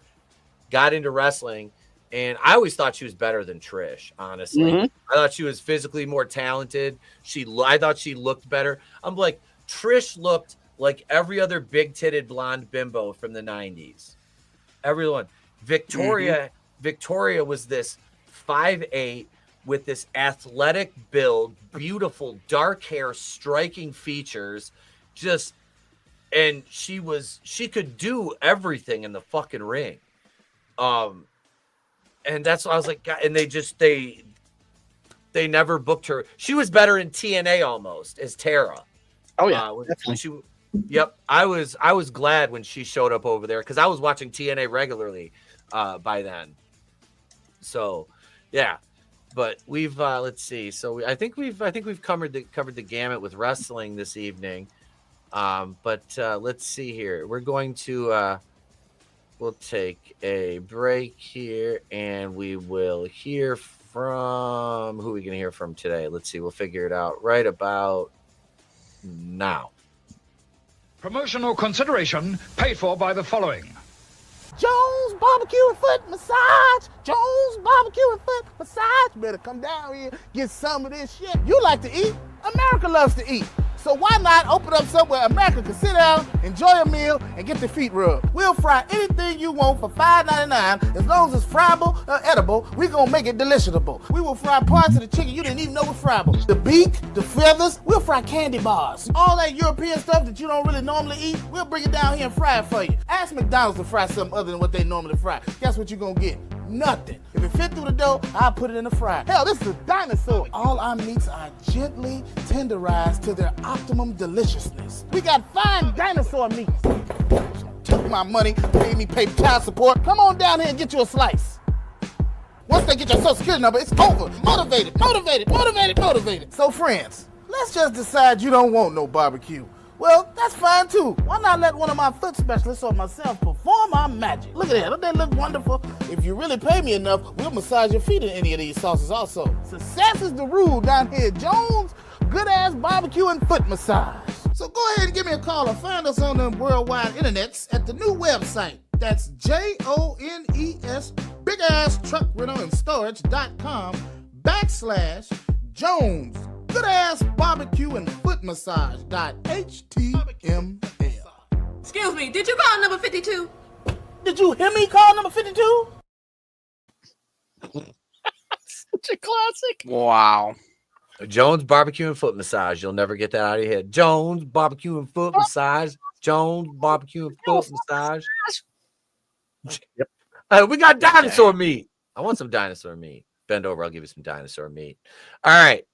got into wrestling, and I always thought she was better than Trish, honestly. Mm-hmm. I thought she was physically more talented. I thought she looked better. I'm like, Trish looked like every other big-titted blonde bimbo from the 90s. Everyone. Victoria was this 5'8", with this athletic build, beautiful dark hair, striking features, and she could do everything in the fucking ring. And that's what I was like, God, and they never booked her. She was better in TNA almost as Tara. Oh yeah. I was glad when she showed up over there because I was watching TNA regularly by then. So yeah. But we've let's see. So I think we've covered the gamut with wrestling this evening. But let's see here. We're going to we'll take a break here, and we will hear from who are we gonna hear from today? Let's see. We'll figure it out right about now. Promotional consideration paid for by the following. Jones Barbecue and Foot Massage. Jones Barbecue and Foot Massage. You better come down here, get some of this shit. You like to eat? America loves to eat. So why not open up somewhere America can sit down, enjoy a meal, and get their feet rubbed? We'll fry anything you want for $5.99. As long as it's friable or edible, we're gonna make it deliciable. We will fry parts of the chicken you didn't even know were friable. The beak, the feathers, we'll fry candy bars. All that European stuff that you don't really normally eat, we'll bring it down here and fry it for you. Ask McDonald's to fry something other than what they normally fry. Guess what you're gonna get? Nothing. If it fit through the dough, I'll put it in the fryer. Hell, this is a dinosaur. All our meats are gently tenderized to their optimum deliciousness. We got fine dinosaur meats. Took my money, made me pay child support. Come on down here and get you a slice. Once they get your social security number, it's over. Motivated, motivated, motivated, motivated. So friends, let's just decide you don't want no barbecue. Well, that's fine too. Why not let one of my foot specialists or myself perform our magic? Look at that, don't they look wonderful? If you really pay me enough, we'll massage your feet in any of these sauces also. Success is the rule down here at Jones Good Ass Barbecue and Foot Massage. So go ahead and give me a call or find us on the worldwide internets at the new website. That's JONES Big Ass Truck Rental and Storage.com/Jones Good Ass Barbecue and Foot Massage.html. Excuse me, did you call number 52? Did you hear me call number 52? Such a classic. Wow. Jones Barbecue and Foot Massage. You'll never get that out of your head. Jones Barbecue and Foot Massage. Jones Barbecue and Foot Massage. Yep. We got dinosaur meat. I want some dinosaur meat. Bend over. I'll give you some dinosaur meat. All right.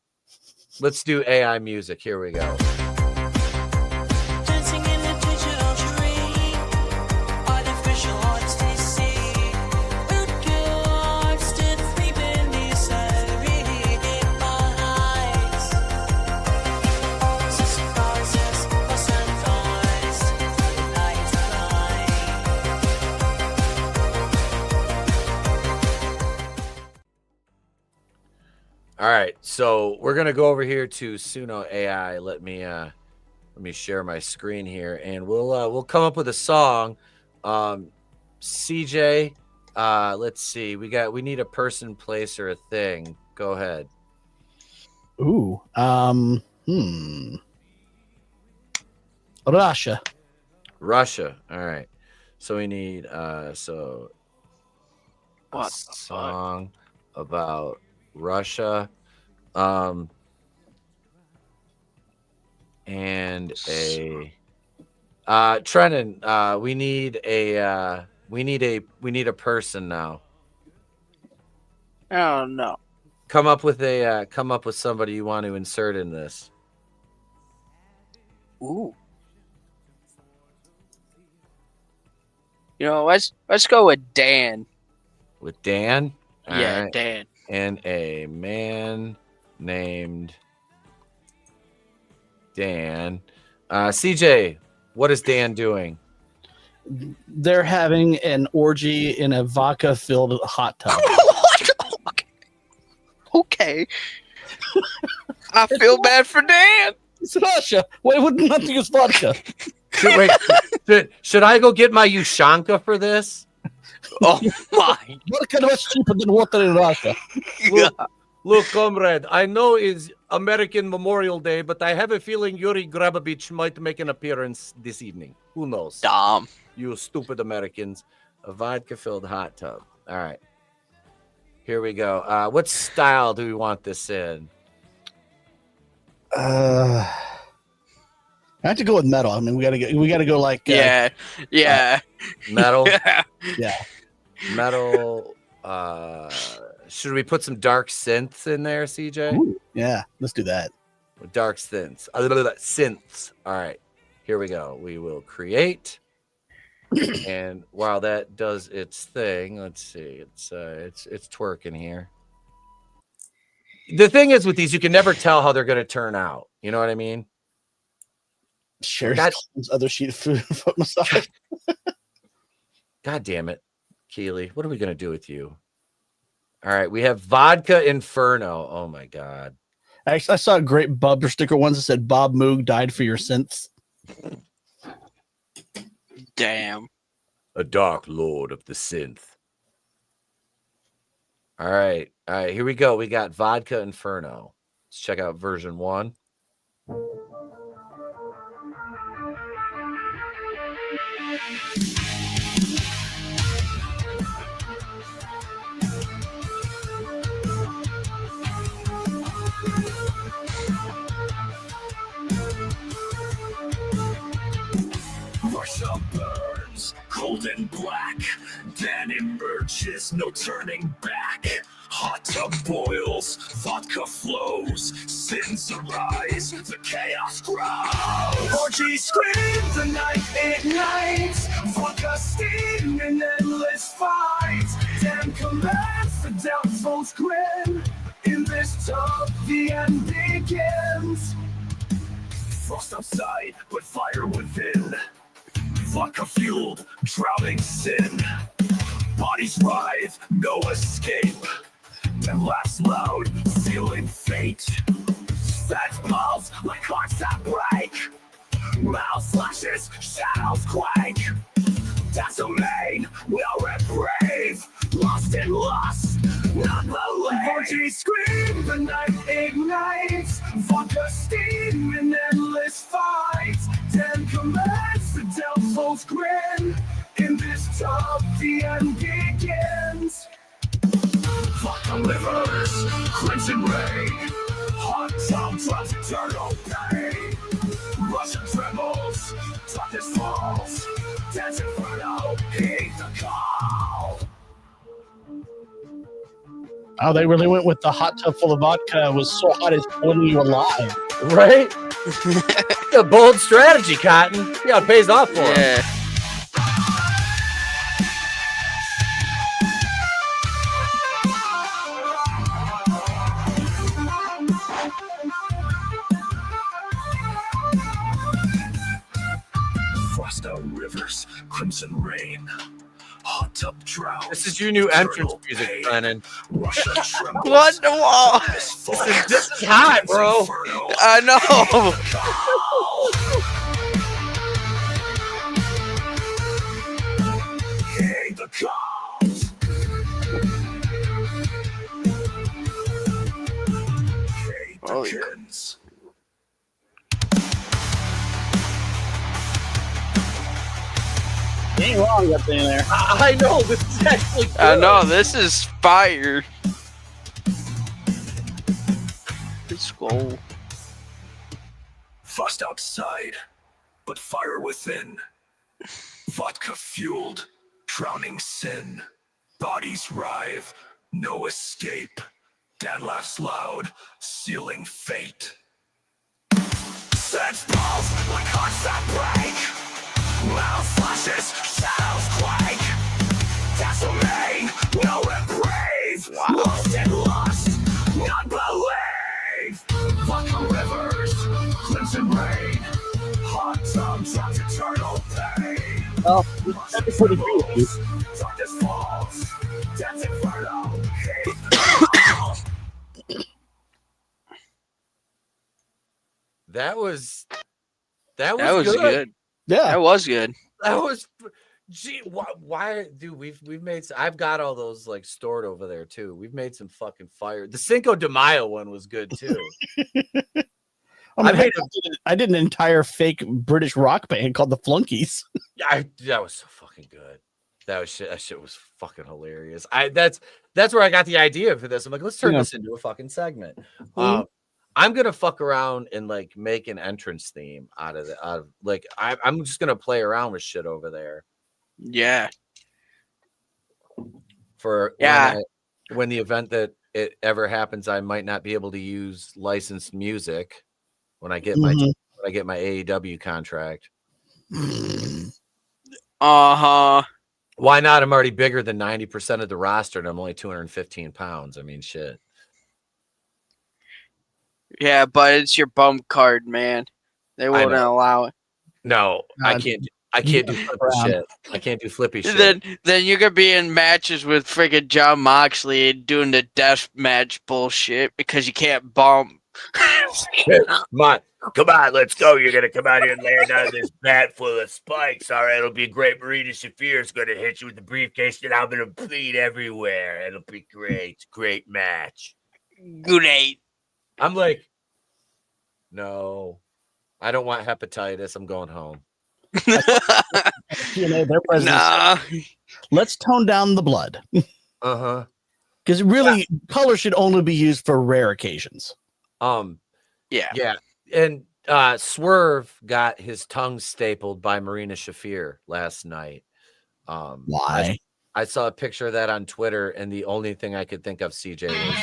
Let's do AI music. Here we go. All right, so we're gonna go over here to Suno AI. Let me share my screen here, and we'll come up with a song. CJ, let's see. We need a person, place, or a thing. Go ahead. Ooh. Russia. Russia. All right. So we need a song about Russia, and a Trennon. We need a person now. Oh no! Come up with somebody you want to insert in this. Ooh. You know, let's go with Dan. With Dan? All yeah, right. Dan. And a man named Dan. CJ, what is Dan doing? They're having an orgy in a vodka-filled hot tub. Okay. I feel bad for Dan. It's Russia. Why would nothing is vodka? Should I go get my Ushanka for this? Oh my! Vodka much cheaper than water in Russia. Look, comrade, I know it's American Memorial Day, but I have a feeling Yuri Grabovich might make an appearance this evening. Who knows? Dumb. You stupid Americans. A vodka-filled hot tub. All right. Here we go. What style do we want this in? I have to go with metal. I mean, we gotta go like yeah. Metal. Yeah. Metal. Should we put some dark synths in there, CJ? Ooh, yeah, let's do that. Dark synths. Synths. All right. Here we go. We will create. And while that does its thing, let's see. It's twerking here. The thing is with these, you can never tell how they're going to turn out. You know what I mean? Sure. That's other sheet of food massage. God damn it, Keely. What are we gonna do with you? All right, we have Vodka Inferno. Oh my god. Actually, I saw a great bumper sticker once that said Bob Moog died for your synths. Damn. A dark lord of the synth. All right, here we go. We got Vodka Inferno. Let's check out version 1. Russia burns, cold and black. Dan emerges, no turning back. Hot tub boils, vodka flows. Sins arise, the chaos grows. Orgy screams, the night ignites. Vodka steam in endless fights. Dan commands, the doubtful's grin. In this tub, the end begins. Frost outside, but fire within. Vodka fueled, drowning sin. Bodies writhe, no escape. And laughs loud, sealing fate. Fat balls like hearts that break. Mouth flashes, shadows quake. That's a main, we are brave. Lost in lust, not believe. Orgy scream, the night ignites. Vodka steam in endless fights. Dan commands, the doubtful's grin. In this tub, the end begins. Vodka livers, crimson rain. Hot tub drops eternal pain. Russia trembles, darkness falls. Dance inferno, heed the call. Oh, they really went with the hot tub full of vodka. Was so hot it's boiling you alive. Right? A bold strategy, Cotton. Yeah, it pays off for him. Frost out rivers, crimson rain. Hot tub drought. This is your new entrance music, Trennon. Russia trembles. What the wall? This is hot, bro. I know. Heed the calls. Heed the kins. You ain't wrong up in there. I know, this is actually good. I know, this is fire. Let's go. Frost outside, but fire within. Vodka fueled, drowning sin. Bodies writhe, no escape. Dan laughs loud, sealing fate. Sense balls like hearts that break. Mouth flashes, shadows quake. That's a main, no brave. Lost in lust, not believe. Vodka rivers, crimson rain. Hot tub drops eternal pain. Oh, that's pretty cool, dude. Darkness falls, dance inferno. That was good. Yeah, that was good. That was. Gee, why, dude? We've made. I've got all those like stored over there too. We've made some fucking fire. The Cinco de Mayo one was good too. I did an entire fake British rock band called the Flunkies. That was so fucking good. That shit was fucking hilarious. That's where I got the idea for this. I'm like, let's turn this into a fucking segment. I'm gonna fuck around and like make an entrance theme out of I'm just gonna play around with shit over there. Yeah. For when the event that it ever happens, I might not be able to use licensed music when I get my AEW contract. Uh-huh. Why not? I'm already bigger than 90% of the roster, and I'm only 215 pounds. I mean, shit. Yeah, but it's your bump card, man. They won't allow it. No, I can't. I can't do flippy shit. I can't do flippy shit. Then you could be in matches with friggin' John Moxley doing the death match bullshit because you can't bump. Come on, let's go. You're gonna come out here and land on this bat full of spikes. All right, it'll be great. Marina Shafir is gonna hit you with the briefcase, and I'm gonna bleed everywhere. It'll be great. Great match. Great. I'm like, no, I don't want hepatitis. I'm going home. Their president. Let's tone down the blood. Because really, color should only be used for rare occasions. Yeah. And Swerve got his tongue stapled by Marina Shafir last night. Why? I saw a picture of that on Twitter, and the only thing I could think of, CJ, was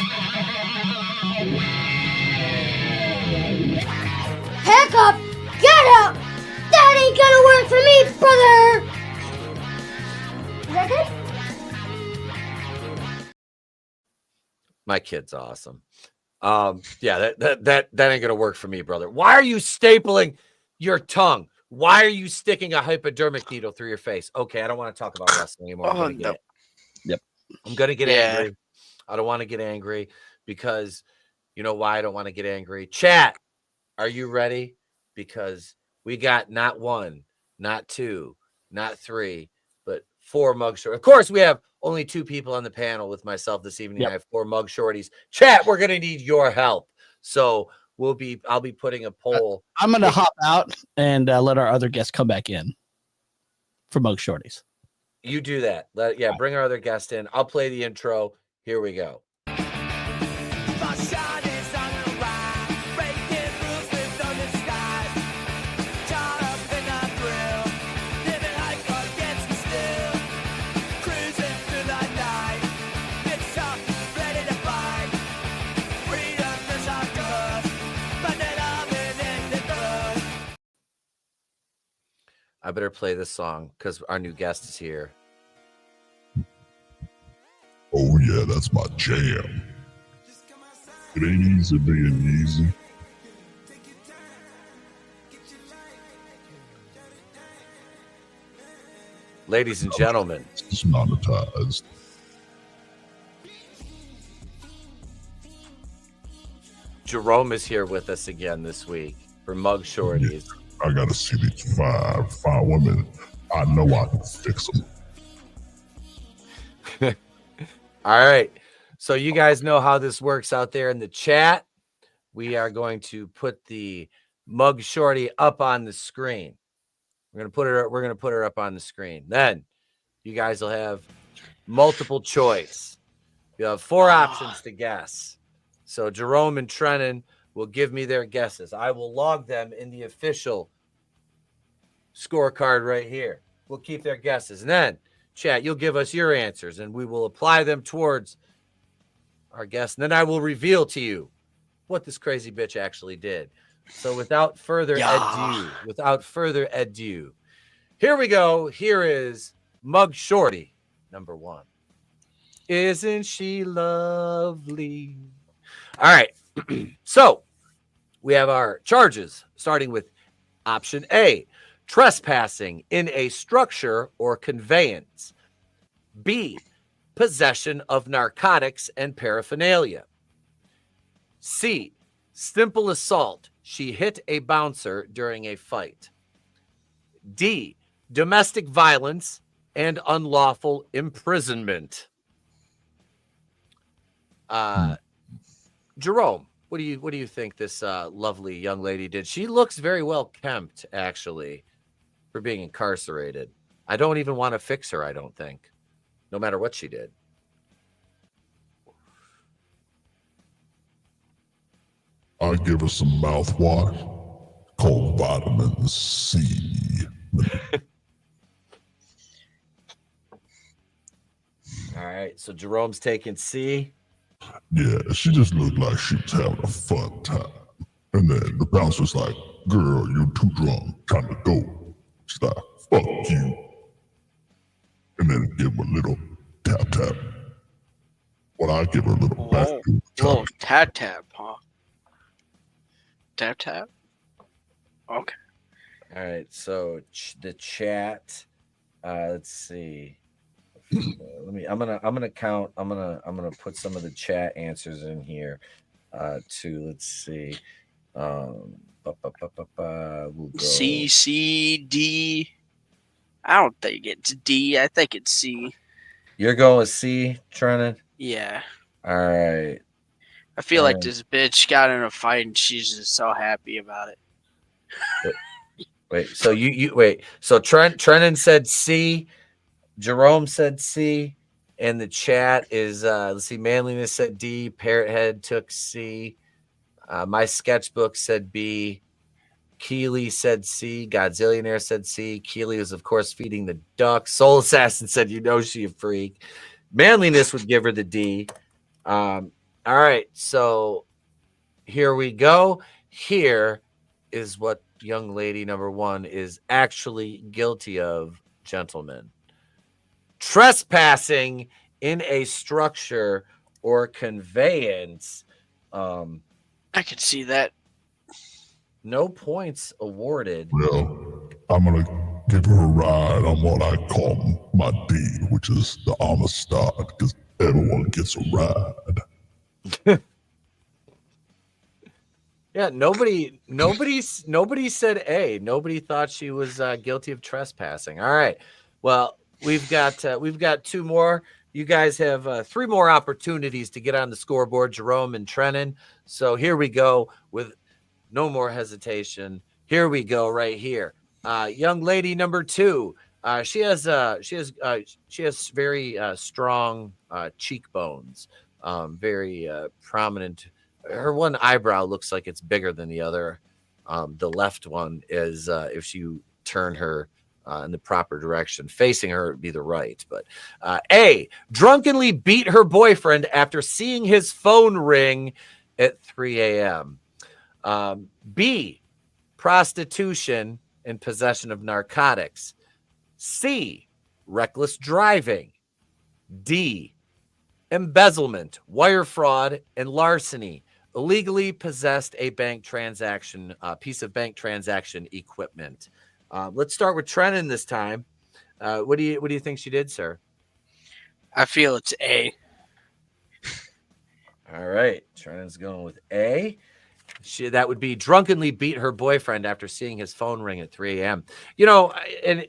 Pack up! Get out! That ain't gonna work for me, brother! Is that good? my kid's awesome. Yeah, that ain't gonna work for me, brother. Why are you stapling your tongue? Why are you sticking a hypodermic needle through your face? Okay, I don't want to talk about wrestling anymore. I'm gonna get angry. I don't want to get angry because you know why I don't want to get angry. Chat, are you ready? Because we got not one, not two, not three, but 4 mug shorties. Of course, we have only 2 people on the panel with myself this evening. I have 4 mug shorties. Chat, we're gonna need your help. So I'll be putting a poll. I'm gonna hop out and let our other guests come back in for mug shorties. You do that. Bring our other guest in. I'll play the intro. Here we go. I better play this song because our new guest is here. Oh yeah, that's my jam. It ain't easy being easy. Ladies and gentlemen. It's monetized. Jerome is here with us again this week for Mug Shorties. I gotta see these five women. I know I can fix them. All right. So you guys know how this works out there in the chat. We are going to put the Mug Shorty up on the screen. We're gonna put her up on the screen. Then you guys will have multiple choice. You have 4 options to guess. So Jerome and Trennon will give me their guesses. I will log them in the official scorecard right here. We'll keep their guesses. And then, chat, you'll give us your answers, and we will apply them towards our guest. And then I will reveal to you what this crazy bitch actually did. So without further ado, here we go. Here is Mug Shorty, number 1. Isn't she lovely? All right. So we have our charges, starting with option A, trespassing in a structure or conveyance. B, possession of narcotics and paraphernalia. C, simple assault. She hit a bouncer during a fight. D, domestic violence and unlawful imprisonment. Jerome, what do you think this lovely young lady did? She looks very well kempt, actually, for being incarcerated. I don't even want to fix her, I don't think, no matter what she did. I give her some mouthwash called vitamin C. All right, so Jerome's taking C. Yeah, she just looked like she was having a fun time. And then the bouncer's like, girl, you're too drunk, time to go. She's like, fuck you. And then give her a little tap tap. Well, I give her a little back. Little tap tap, huh? Tap tap? Okay. All right, so the chat. Let's see. I'm gonna count. I'm gonna put some of the chat answers in here. Too. Let's see. We'll go. C, C, D. I don't think it's D. I think it's C. You're going with C, Trennon? Yeah. All right. I feel like this bitch got in a fight and she's just so happy about it. Wait. So you wait. So Trennon said C. Jerome said C. And the chat is let's see. Manliness said D. Parrothead took C. My sketchbook said B. Keely said C. Godzillionaire said C. Keely was, of course, feeding the duck. Soul Assassin said, "You know she a freak." Manliness would give her the D. All right, so here we go. Here is what young lady number 1 is actually guilty of, gentlemen. Trespassing in a structure or conveyance. I could see that. No points awarded. Well, I'm gonna give her a ride on what I call my D, which is the Amistad, because everyone gets a ride. Yeah, nobody said A. Nobody thought she was guilty of trespassing. All right. Well, we've got 2 more. You guys have 3 more opportunities to get on the scoreboard, Jerome and Trennon. So here we go with no more hesitation. Here we go right here. Young lady number 2. She has very strong cheekbones. Very prominent. Her one eyebrow looks like it's bigger than the other. The left one is if you turn her in the proper direction, facing her would be the right. But A, drunkenly beat her boyfriend after seeing his phone ring at 3 a.m. B, prostitution and possession of narcotics. C, reckless driving. D, embezzlement, wire fraud, and larceny. Illegally possessed a bank transaction, piece of bank transaction equipment. Let's start with Trennon this time. What do you think she did, sir? I feel it's A. All right, Trennon's going with A. That would be drunkenly beat her boyfriend after seeing his phone ring at 3 a.m. You know, and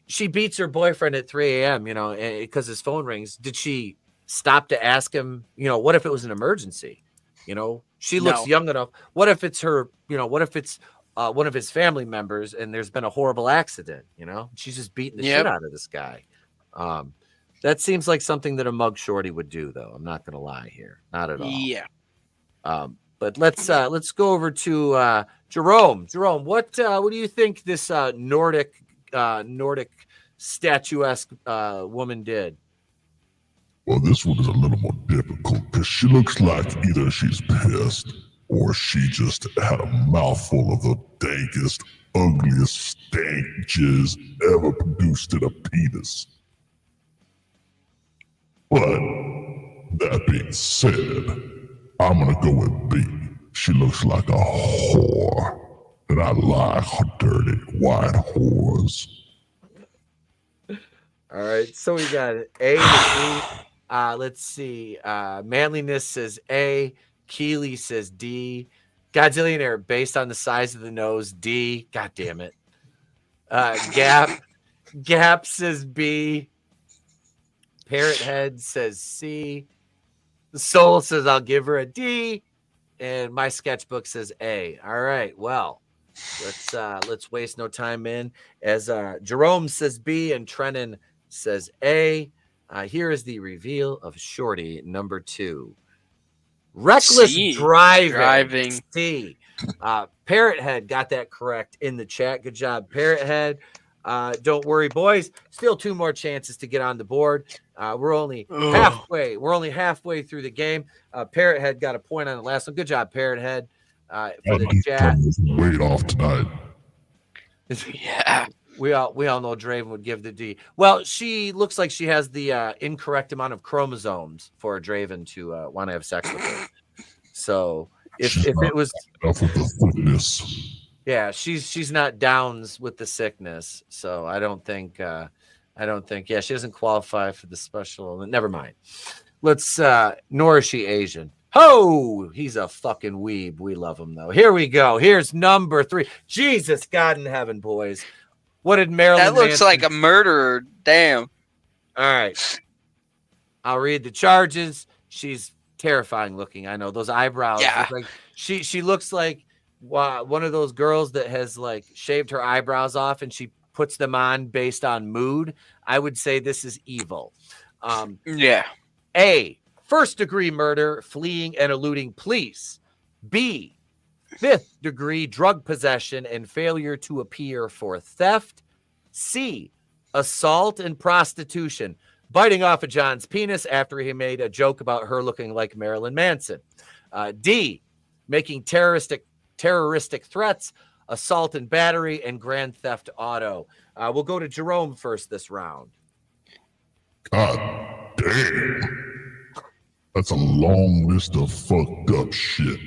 she beats her boyfriend at 3 a.m., you know, because his phone rings. Did she stop to ask him, you know, what if it was an emergency? You know, she looks young enough. What if it's her, you know, what if it's one of his family members and there's been a horrible accident, you know? She's just beating the shit out of this guy. That seems like something that a mug shorty would do, though. I'm not going to lie here. Not at all. Yeah. But let's go over to Jerome. Jerome, what do you think this Nordic statuesque woman did? Well, this one is a little more difficult because she looks like either she's pissed or she just had a mouthful of the dankest, ugliest stank jizz ever produced in a penis. But that being said, I'm gonna go with B. She looks like a whore, and I like dirty white whores. All right, so we got A to B. Let's see. Manliness says A. Keely says D. Godzillionaire, based on the size of the nose, D. God damn it. Gap says B. Parrothead says C. The Soul says I'll give her a D. And my sketchbook says A. All right, well, let's waste no time in. As Jerome says B and Trennon says A. Here is the reveal of Shorty number 2. Reckless driving. C. Parrothead got that correct in the chat. Good job, Parrothead. Don't worry, boys. Still 2 more chances to get on the board. We're only halfway. We're only halfway through the game. Parrothead got a point on the last one. Good job, Parrothead. For the chat. Weight off tonight. Yeah. We all know Draven would give the D. Well, she looks like she has the incorrect amount of chromosomes for a Draven to want to have sex with her. So if it was enough of the fitness. Yeah, she's not Downs with the sickness, so I don't think. Yeah, she doesn't qualify for the special. Never mind. Let's. Nor is she Asian. Ho! He's a fucking weeb. We love him though. Here we go. Here's number 3. Jesus, God in heaven, boys. What did Marilyn? That looks Manson... like a murderer. Damn. All right. I'll read the charges. She's terrifying looking. I know those eyebrows. Yeah. Look like she looks like one of those girls that has like shaved her eyebrows off and she puts them on based on mood. I would say this is evil. Yeah. A, first-degree murder, fleeing and eluding police. B, fifth-degree drug possession and failure to appear for theft. C, assault and prostitution, biting off of John's penis after he made a joke about her looking like Marilyn Manson. D, making terroristic threats, assault and battery, and grand theft auto. We'll go to Jerome first this round. God damn. That's a long list of fucked up shit,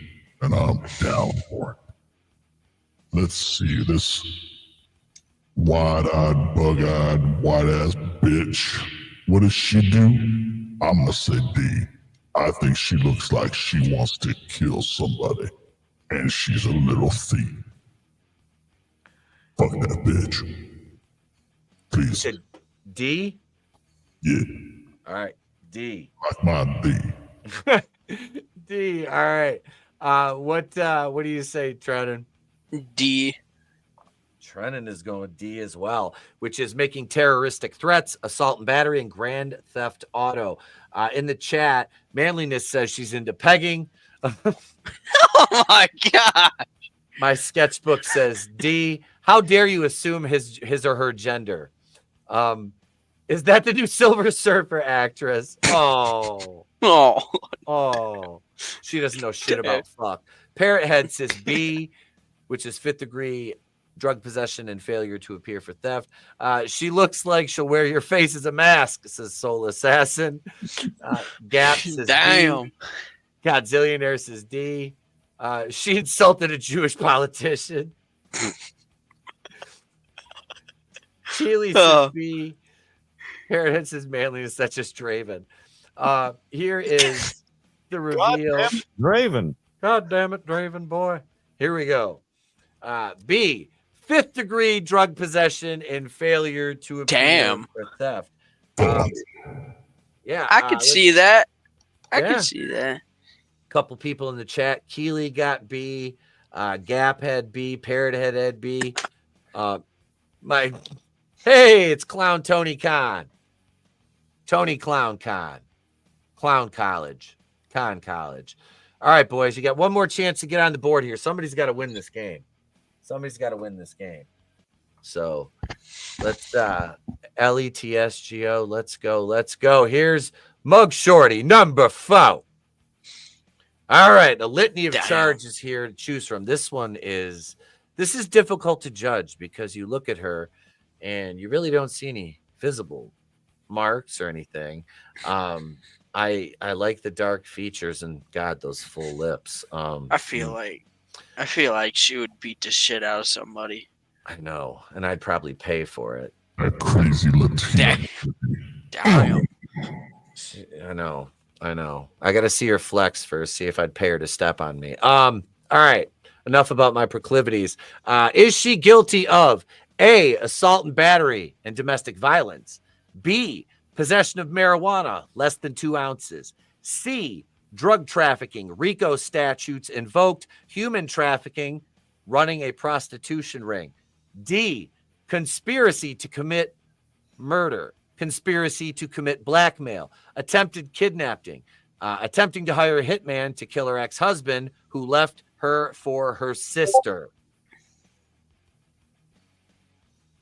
and I'm down for it. Let's see, this wide-eyed, bug-eyed, white-ass bitch. What does she do? I'm gonna say D. I think she looks like she wants to kill somebody, and she's a little thief. Fuck that bitch. Please. You said D? Yeah. All right, D. Like my D. D. All right. What do you say, Trennon? D. Trennon is going D as well, which is making terroristic threats, assault and battery, and grand theft auto. In the chat, Manliness says she's into pegging. Oh my god. My sketchbook says D. How dare you assume his or her gender? Is that the new Silver Surfer actress? Oh. She doesn't know shit about fuck. Parrot Head says B, which is fifth degree drug possession and failure to appear for theft. She looks like she'll wear your face as a mask, says Soul Assassin. Gap says damn. D. Godzillionaire says D. She insulted a Jewish politician. Keely says B. Parrot says Manliness, that's just Draven. Here is the reveal. Draven. God damn it, Draven boy. Here we go. B, fifth degree drug possession and failure to appear for theft. Yeah, I could see that. I could see that. Couple people in the chat. Keely got B. Gap had B. Parrot had B. Hey, it's Clown Tony Khan. Tony Clown Con. Clown College. Con College. All right, boys, you got one more chance to get on the board here. Somebody's got to win this game. So let's LETSGO. Let's go. Here's Mug Shorty, number 4. All right, a litany of charges here to choose from. This is difficult to judge because you look at her and you really don't see any visible marks or anything. I like the dark features and God, those full lips. I feel like she would beat the shit out of somebody. I know, and I'd probably pay for it. That crazy Latina. Damn. I know. I got to see her flex first, see if I'd pay her to step on me. All right. Enough about my proclivities. Is she guilty of A, assault and battery and domestic violence? B, possession of marijuana, less than 2 ounces. C, drug trafficking, RICO statutes invoked, human trafficking, running a prostitution ring. D, conspiracy to commit murder, conspiracy to commit blackmail, attempted kidnapping, attempting to hire a hitman to kill her ex-husband who left her for her sister.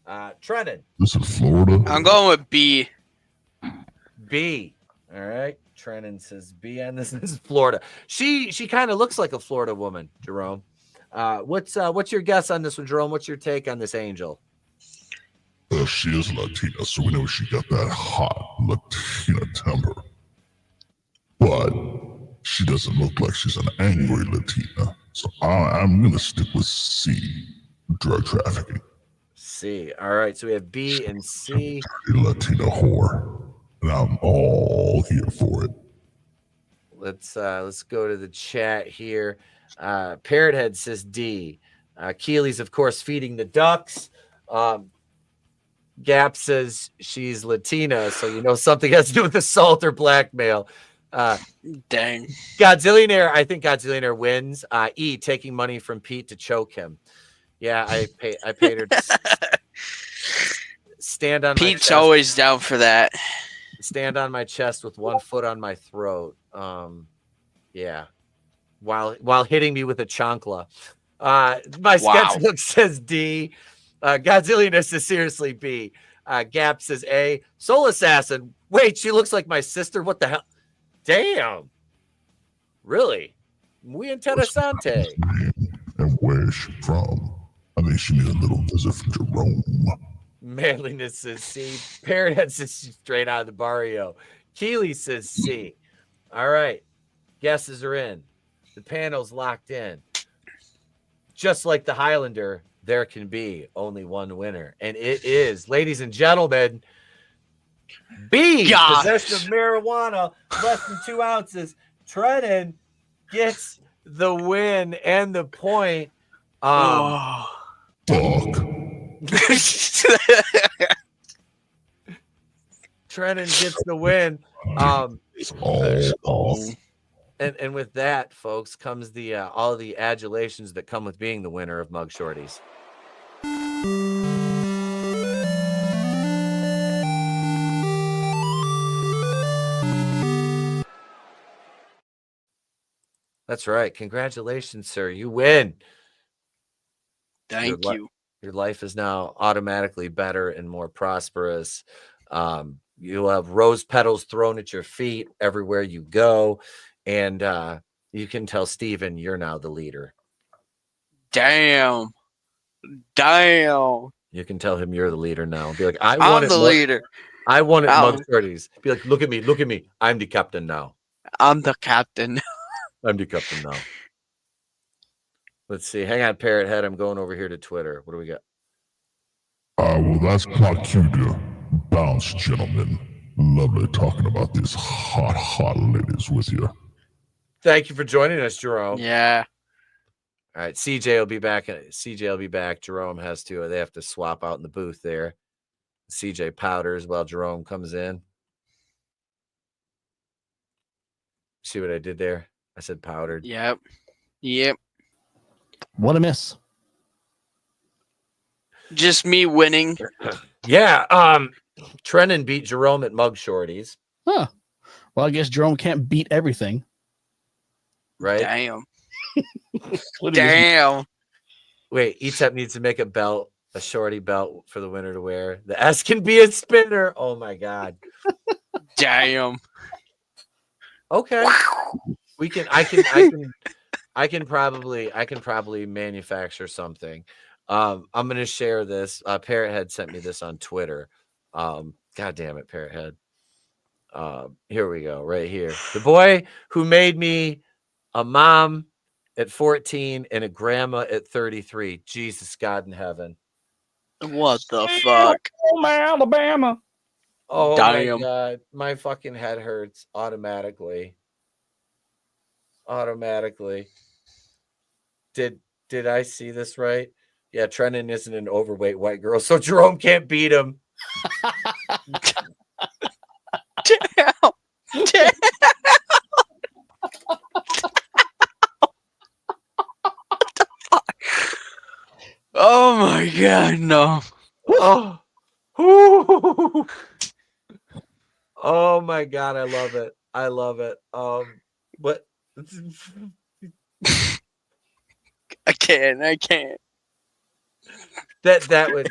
Trennon. This is Florida. I'm going with B. B. All right. Trennon says B, and this is Florida. She kind of looks like a Florida woman, Jerome. What's your guess on this one, Jerome? What's your take on this angel? She is Latina, so we know she got that hot Latina temper. But she doesn't look like she's an angry Latina. So I'm going to stick with C. drug trafficking. C. All right, so we have B and C. Latina whore, and I'm all here for it. Let's go to the chat here. Parrothead says D. Keely's, of course, feeding the ducks. Gap says she's Latina, so you know something has to do with assault or blackmail. Dang. Godzillionaire, I think Godzillionaire wins. E, taking money from Pete to choke him. Yeah, I paid her to stand on Pete's always down for that. Stand on my chest with one foot on my throat. Yeah. While hitting me with a chancla. My sketchbook says D. Godzillionaire says seriously B. Gap says A. Soul Assassin. Wait, she looks like my sister. What the hell? Damn. Really? Muy interesante. And where is she from? I think she needs a little visit from Jerome. Manliness says C. Parrothead says straight out of the barrio. Keely says C. All right. Guesses are in. The panel's locked in. Just like the Highlander, there can be only one winner. And it is, ladies and gentlemen, B. Possession of marijuana, less than 2 ounces. Trennon gets the win and the point. Fuck. Trennon gets the win. And with that, folks, comes the all the adulations that come with being the winner of Mug Shawtys. That's right. Congratulations, sir. You win. Thank you. Your life is now automatically better and more prosperous. You'll have rose petals thrown at your feet everywhere you go. And you can tell Steven you're now the leader. Damn. You can tell him you're the leader now. Be like, I'm the leader. I won it Mug Shawtys. Be like, look at me. I'm the captain now. I'm the captain. I'm the captain now. Let's see. Hang on, Parrothead. I'm going over here to Twitter. What do we got? Well, that's quite you to bounce, gentlemen. Lovely talking about these hot ladies with you. Thank you for joining us, Jerome. Yeah. All right, CJ will be back. Jerome has to. They have to swap out in the booth there. CJ powders while Jerome comes in. See what I did there? I said powdered. Yep. What a miss. Just me winning. Yeah. Trennon beat Jerome at Mug Shawtys. Huh. Well, I guess Jerome can't beat everything. Right? Damn. Damn. Wait, Etep needs to make a belt, a shorty belt for the winner to wear. The S can be a spinner. Oh my God. Damn. Okay. I can probably manufacture something. I'm gonna share this. Parrothead sent me this on Twitter. God damn it, Parrothead. Here we go, right here. The boy who made me a mom at 14 and a grandma at 33. Jesus God in heaven. What the fuck? Oh, Alabama. Oh damn. My God. My fucking head hurts automatically. Did I see this right? Yeah, Trennon isn't an overweight white girl, so Jerome can't beat him. Damn. Oh my God, no. Oh. Oh my God, I love it. What? I can't. That would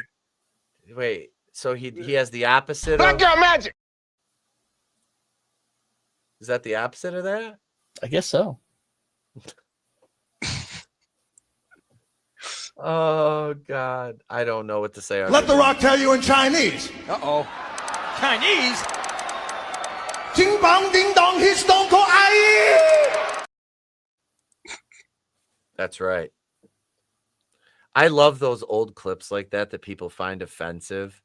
wait. So he has the opposite. Black girl magic. Is that the opposite of that? I guess so. Oh God, I don't know what to say. Let the rock tell you in Chinese. Uh-oh. Chinese? Ding bong ding dong, he's stone cold aye. That's right. I love those old clips like that people find offensive.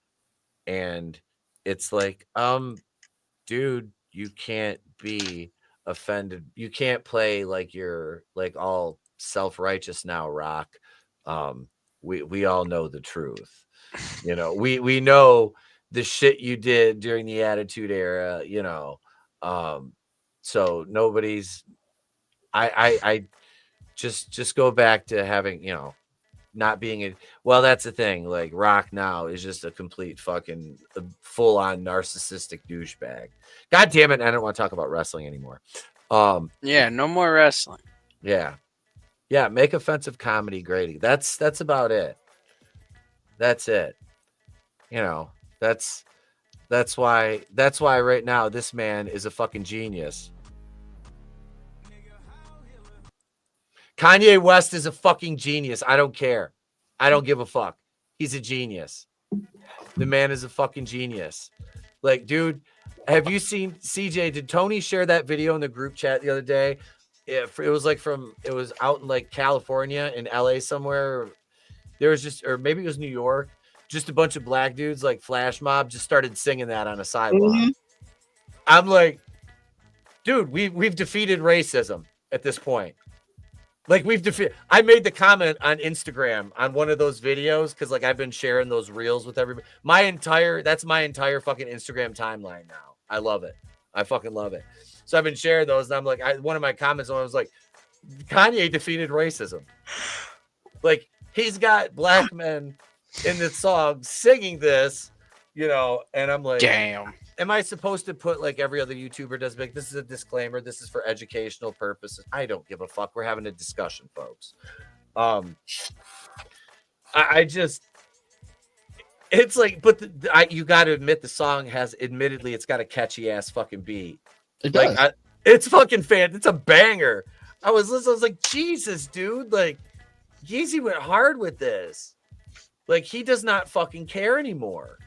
And it's like, dude, you can't be offended. You can't play like you're like all self-righteous now, Rock. We all know the truth. You know, we know the shit you did during the Attitude Era, you know. So nobody's I just go back to having, you know, not being a well, that's the thing. Like Rock now is just a complete fucking full-on narcissistic douchebag. God damn it, I don't want to talk about wrestling anymore. Yeah, no more wrestling. Yeah, make offensive comedy great. That's about it. That's it. You know, that's why right now this man is a fucking genius. Kanye West is a fucking genius. I don't care. I don't give a fuck. He's a genius. The man is a fucking genius. Like, dude, have you seen CJ? Did Tony share that video in the group chat the other day? It was out in like California, in LA somewhere. There was just, or maybe it was New York, just a bunch of black dudes like flash mob just started singing that on a sidewalk. Mm-hmm. I'm like, dude, we've defeated racism at this point. Like I made the comment on Instagram on one of those videos because like I've been sharing those reels with everybody. That's my entire fucking Instagram timeline now. I love it. I fucking love it. So I've been sharing those, and I'm like, one of my comments was like, Kanye defeated racism. Like he's got black men in this song singing this, you know, and I'm like, damn. Am I supposed to put like every other YouTuber does? Like, this is a disclaimer. This is for educational purposes. I don't give a fuck. We're having a discussion, folks. I just, it's like, but you got to admit the song has, admittedly, it's got a catchy ass fucking beat. It does. Like, it's fucking it's a banger. I was listening. I was like, Jesus, dude. Like, Yeezy went hard with this. Like, he does not fucking care anymore.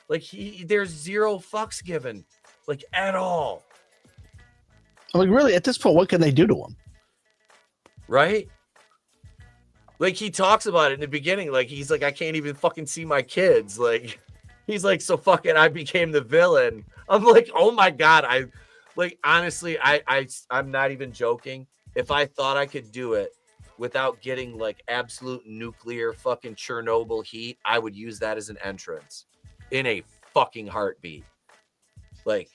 Like there's zero fucks given, like at all. Like really, at this point, what can they do to him? Right? Like he talks about it in the beginning. Like he's like, I can't even fucking see my kids. Like he's like, so fucking, I became the villain. I'm like, oh my god. Honestly, I'm not even joking. If I thought I could do it without getting like absolute nuclear fucking Chernobyl heat, I would use that as an entrance. In a fucking heartbeat. Like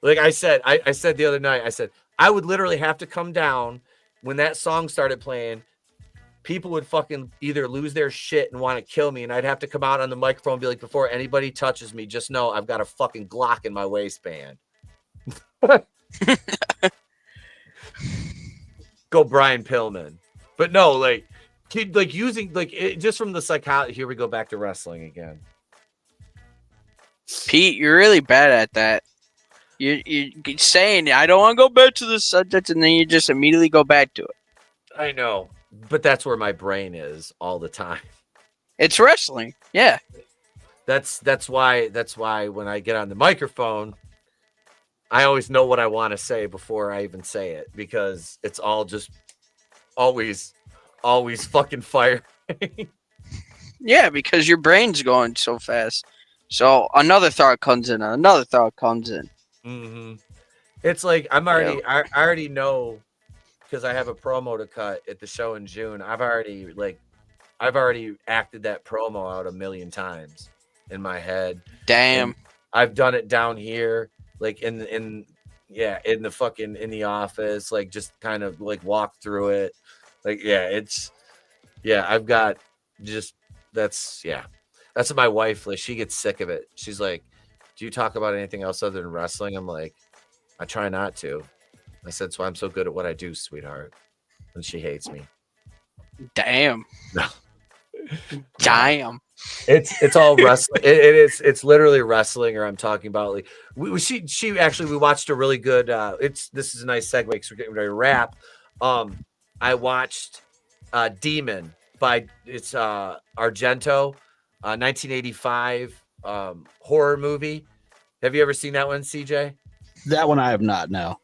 I said the other night, I said, I would literally have to come down when that song started playing. People would fucking either lose their shit and want to kill me. And I'd have to come out on the microphone and be like, before anybody touches me, just know I've got a fucking Glock in my waistband. Go Brian Pillman. But no, like using just from the psychology. Here we go back to wrestling again. Pete, you're really bad at that. You're saying I don't want to go back to the subject, and then you just immediately go back to it. I know, but that's where my brain is all the time. It's wrestling, yeah. That's why when I get on the microphone, I always know what I want to say before I even say it, because it's all just always fucking fire. Yeah, because your brain's going so fast. So another thought comes in. Mm-hmm. It's like I already know, because I have a promo to cut at the show in June. I've already acted that promo out 1,000,000 times in my head. Damn. And I've done it down here, like in the office, like just kind of like walk through it. Like, I've got just, that's what my wife, like, she gets sick of it. She's like, do you talk about anything else other than wrestling? I'm like, I try not to. I said, that's why I'm so good at what I do, sweetheart. And she hates me. Damn. No. Damn. It's all wrestling. It's literally wrestling, or I'm talking about like we watched a really good this is a nice segue because we're getting ready to wrap. I watched Demon by Argento, 1985 horror movie. Have you ever seen that one, CJ? That one I have not, no.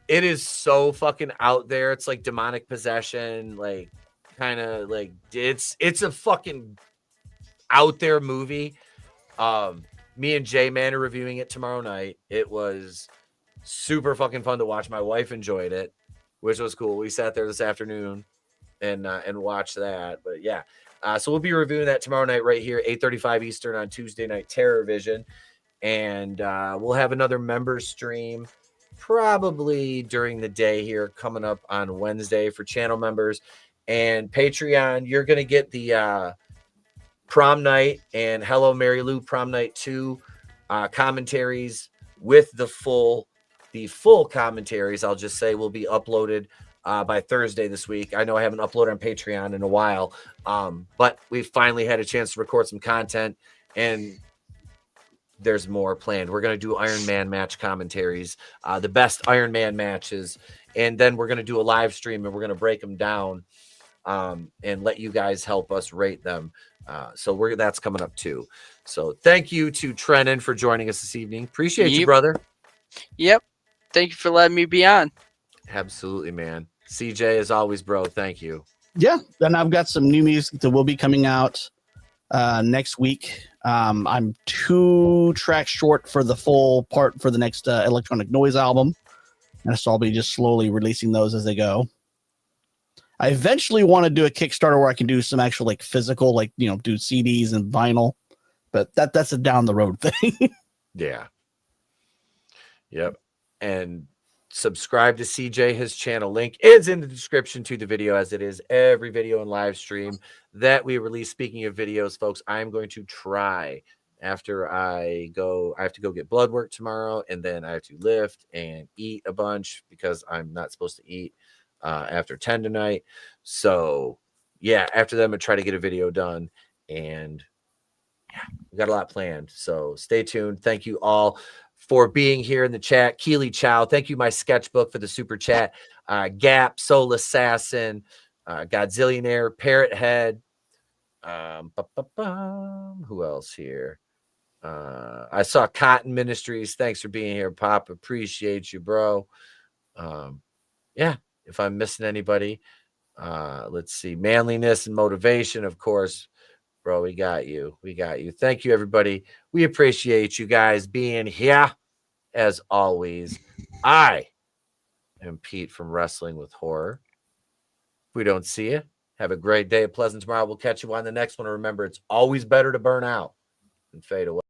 It is so fucking out there. It's like demonic possession, like kind of like it's a fucking out there movie. Me and J-Man are reviewing it tomorrow night. It was super fucking fun to watch. My wife enjoyed it, which was cool. We sat there this afternoon and watched that. But yeah, so we'll be reviewing that tomorrow night right here, 8:35 Eastern on Tuesday Night Terror Vision. And we'll have another member stream probably during the day here coming up on Wednesday for channel members. And Patreon, you're going to get the Prom Night and Hello Mary Lou Prom Night 2 commentaries with the full commentaries, I'll just say, will be uploaded by Thursday this week. I know I haven't uploaded on Patreon in a while, but we've finally had a chance to record some content, and there's more planned. We're going to do Iron Man match commentaries, the best Iron Man matches, and then we're going to do a live stream, and we're going to break them down and let you guys help us rate them. So that's coming up too. So thank you to Trennon for joining us this evening. Appreciate you, brother. Yep. Thank you for letting me be on. Absolutely, man. CJ, as always, bro. Thank you. Yeah. Then I've got some new music that will be coming out next week. I'm 2 tracks short for the full part for the next Electronic Noise album. And so I'll be just slowly releasing those as they go. I eventually want to do a Kickstarter where I can do some actual like physical, like, do CDs and vinyl, but that's a down the road thing. Yeah. Yep. And subscribe to CJ. His channel link is in the description to the video, as it is every video and live stream that we release. Speaking of videos, folks, I'm going to try after I have to go get blood work tomorrow, and then I have to lift and eat a bunch because I'm not supposed to eat after 10 tonight. So yeah, after that, I'm gonna try to get a video done, and yeah, we got a lot planned. So stay tuned. Thank you all for being here in the chat. Keely Chow, thank you, my sketchbook, for the super chat. Gap, Soul Assassin, Godzillionaire, Parrot Head. Who else here? I saw Cotton Ministries. Thanks for being here, Pop. Appreciate you, bro. Yeah, if I'm missing anybody, let's see. Manliness and Motivation, of course. Bro, we got you. We got you. Thank you, everybody. We appreciate you guys being here. As always, I am Pete from Wrestling with Horror. If we don't see you, have a great day. A pleasant tomorrow. We'll catch you on the next one. And remember, it's always better to burn out than fade away.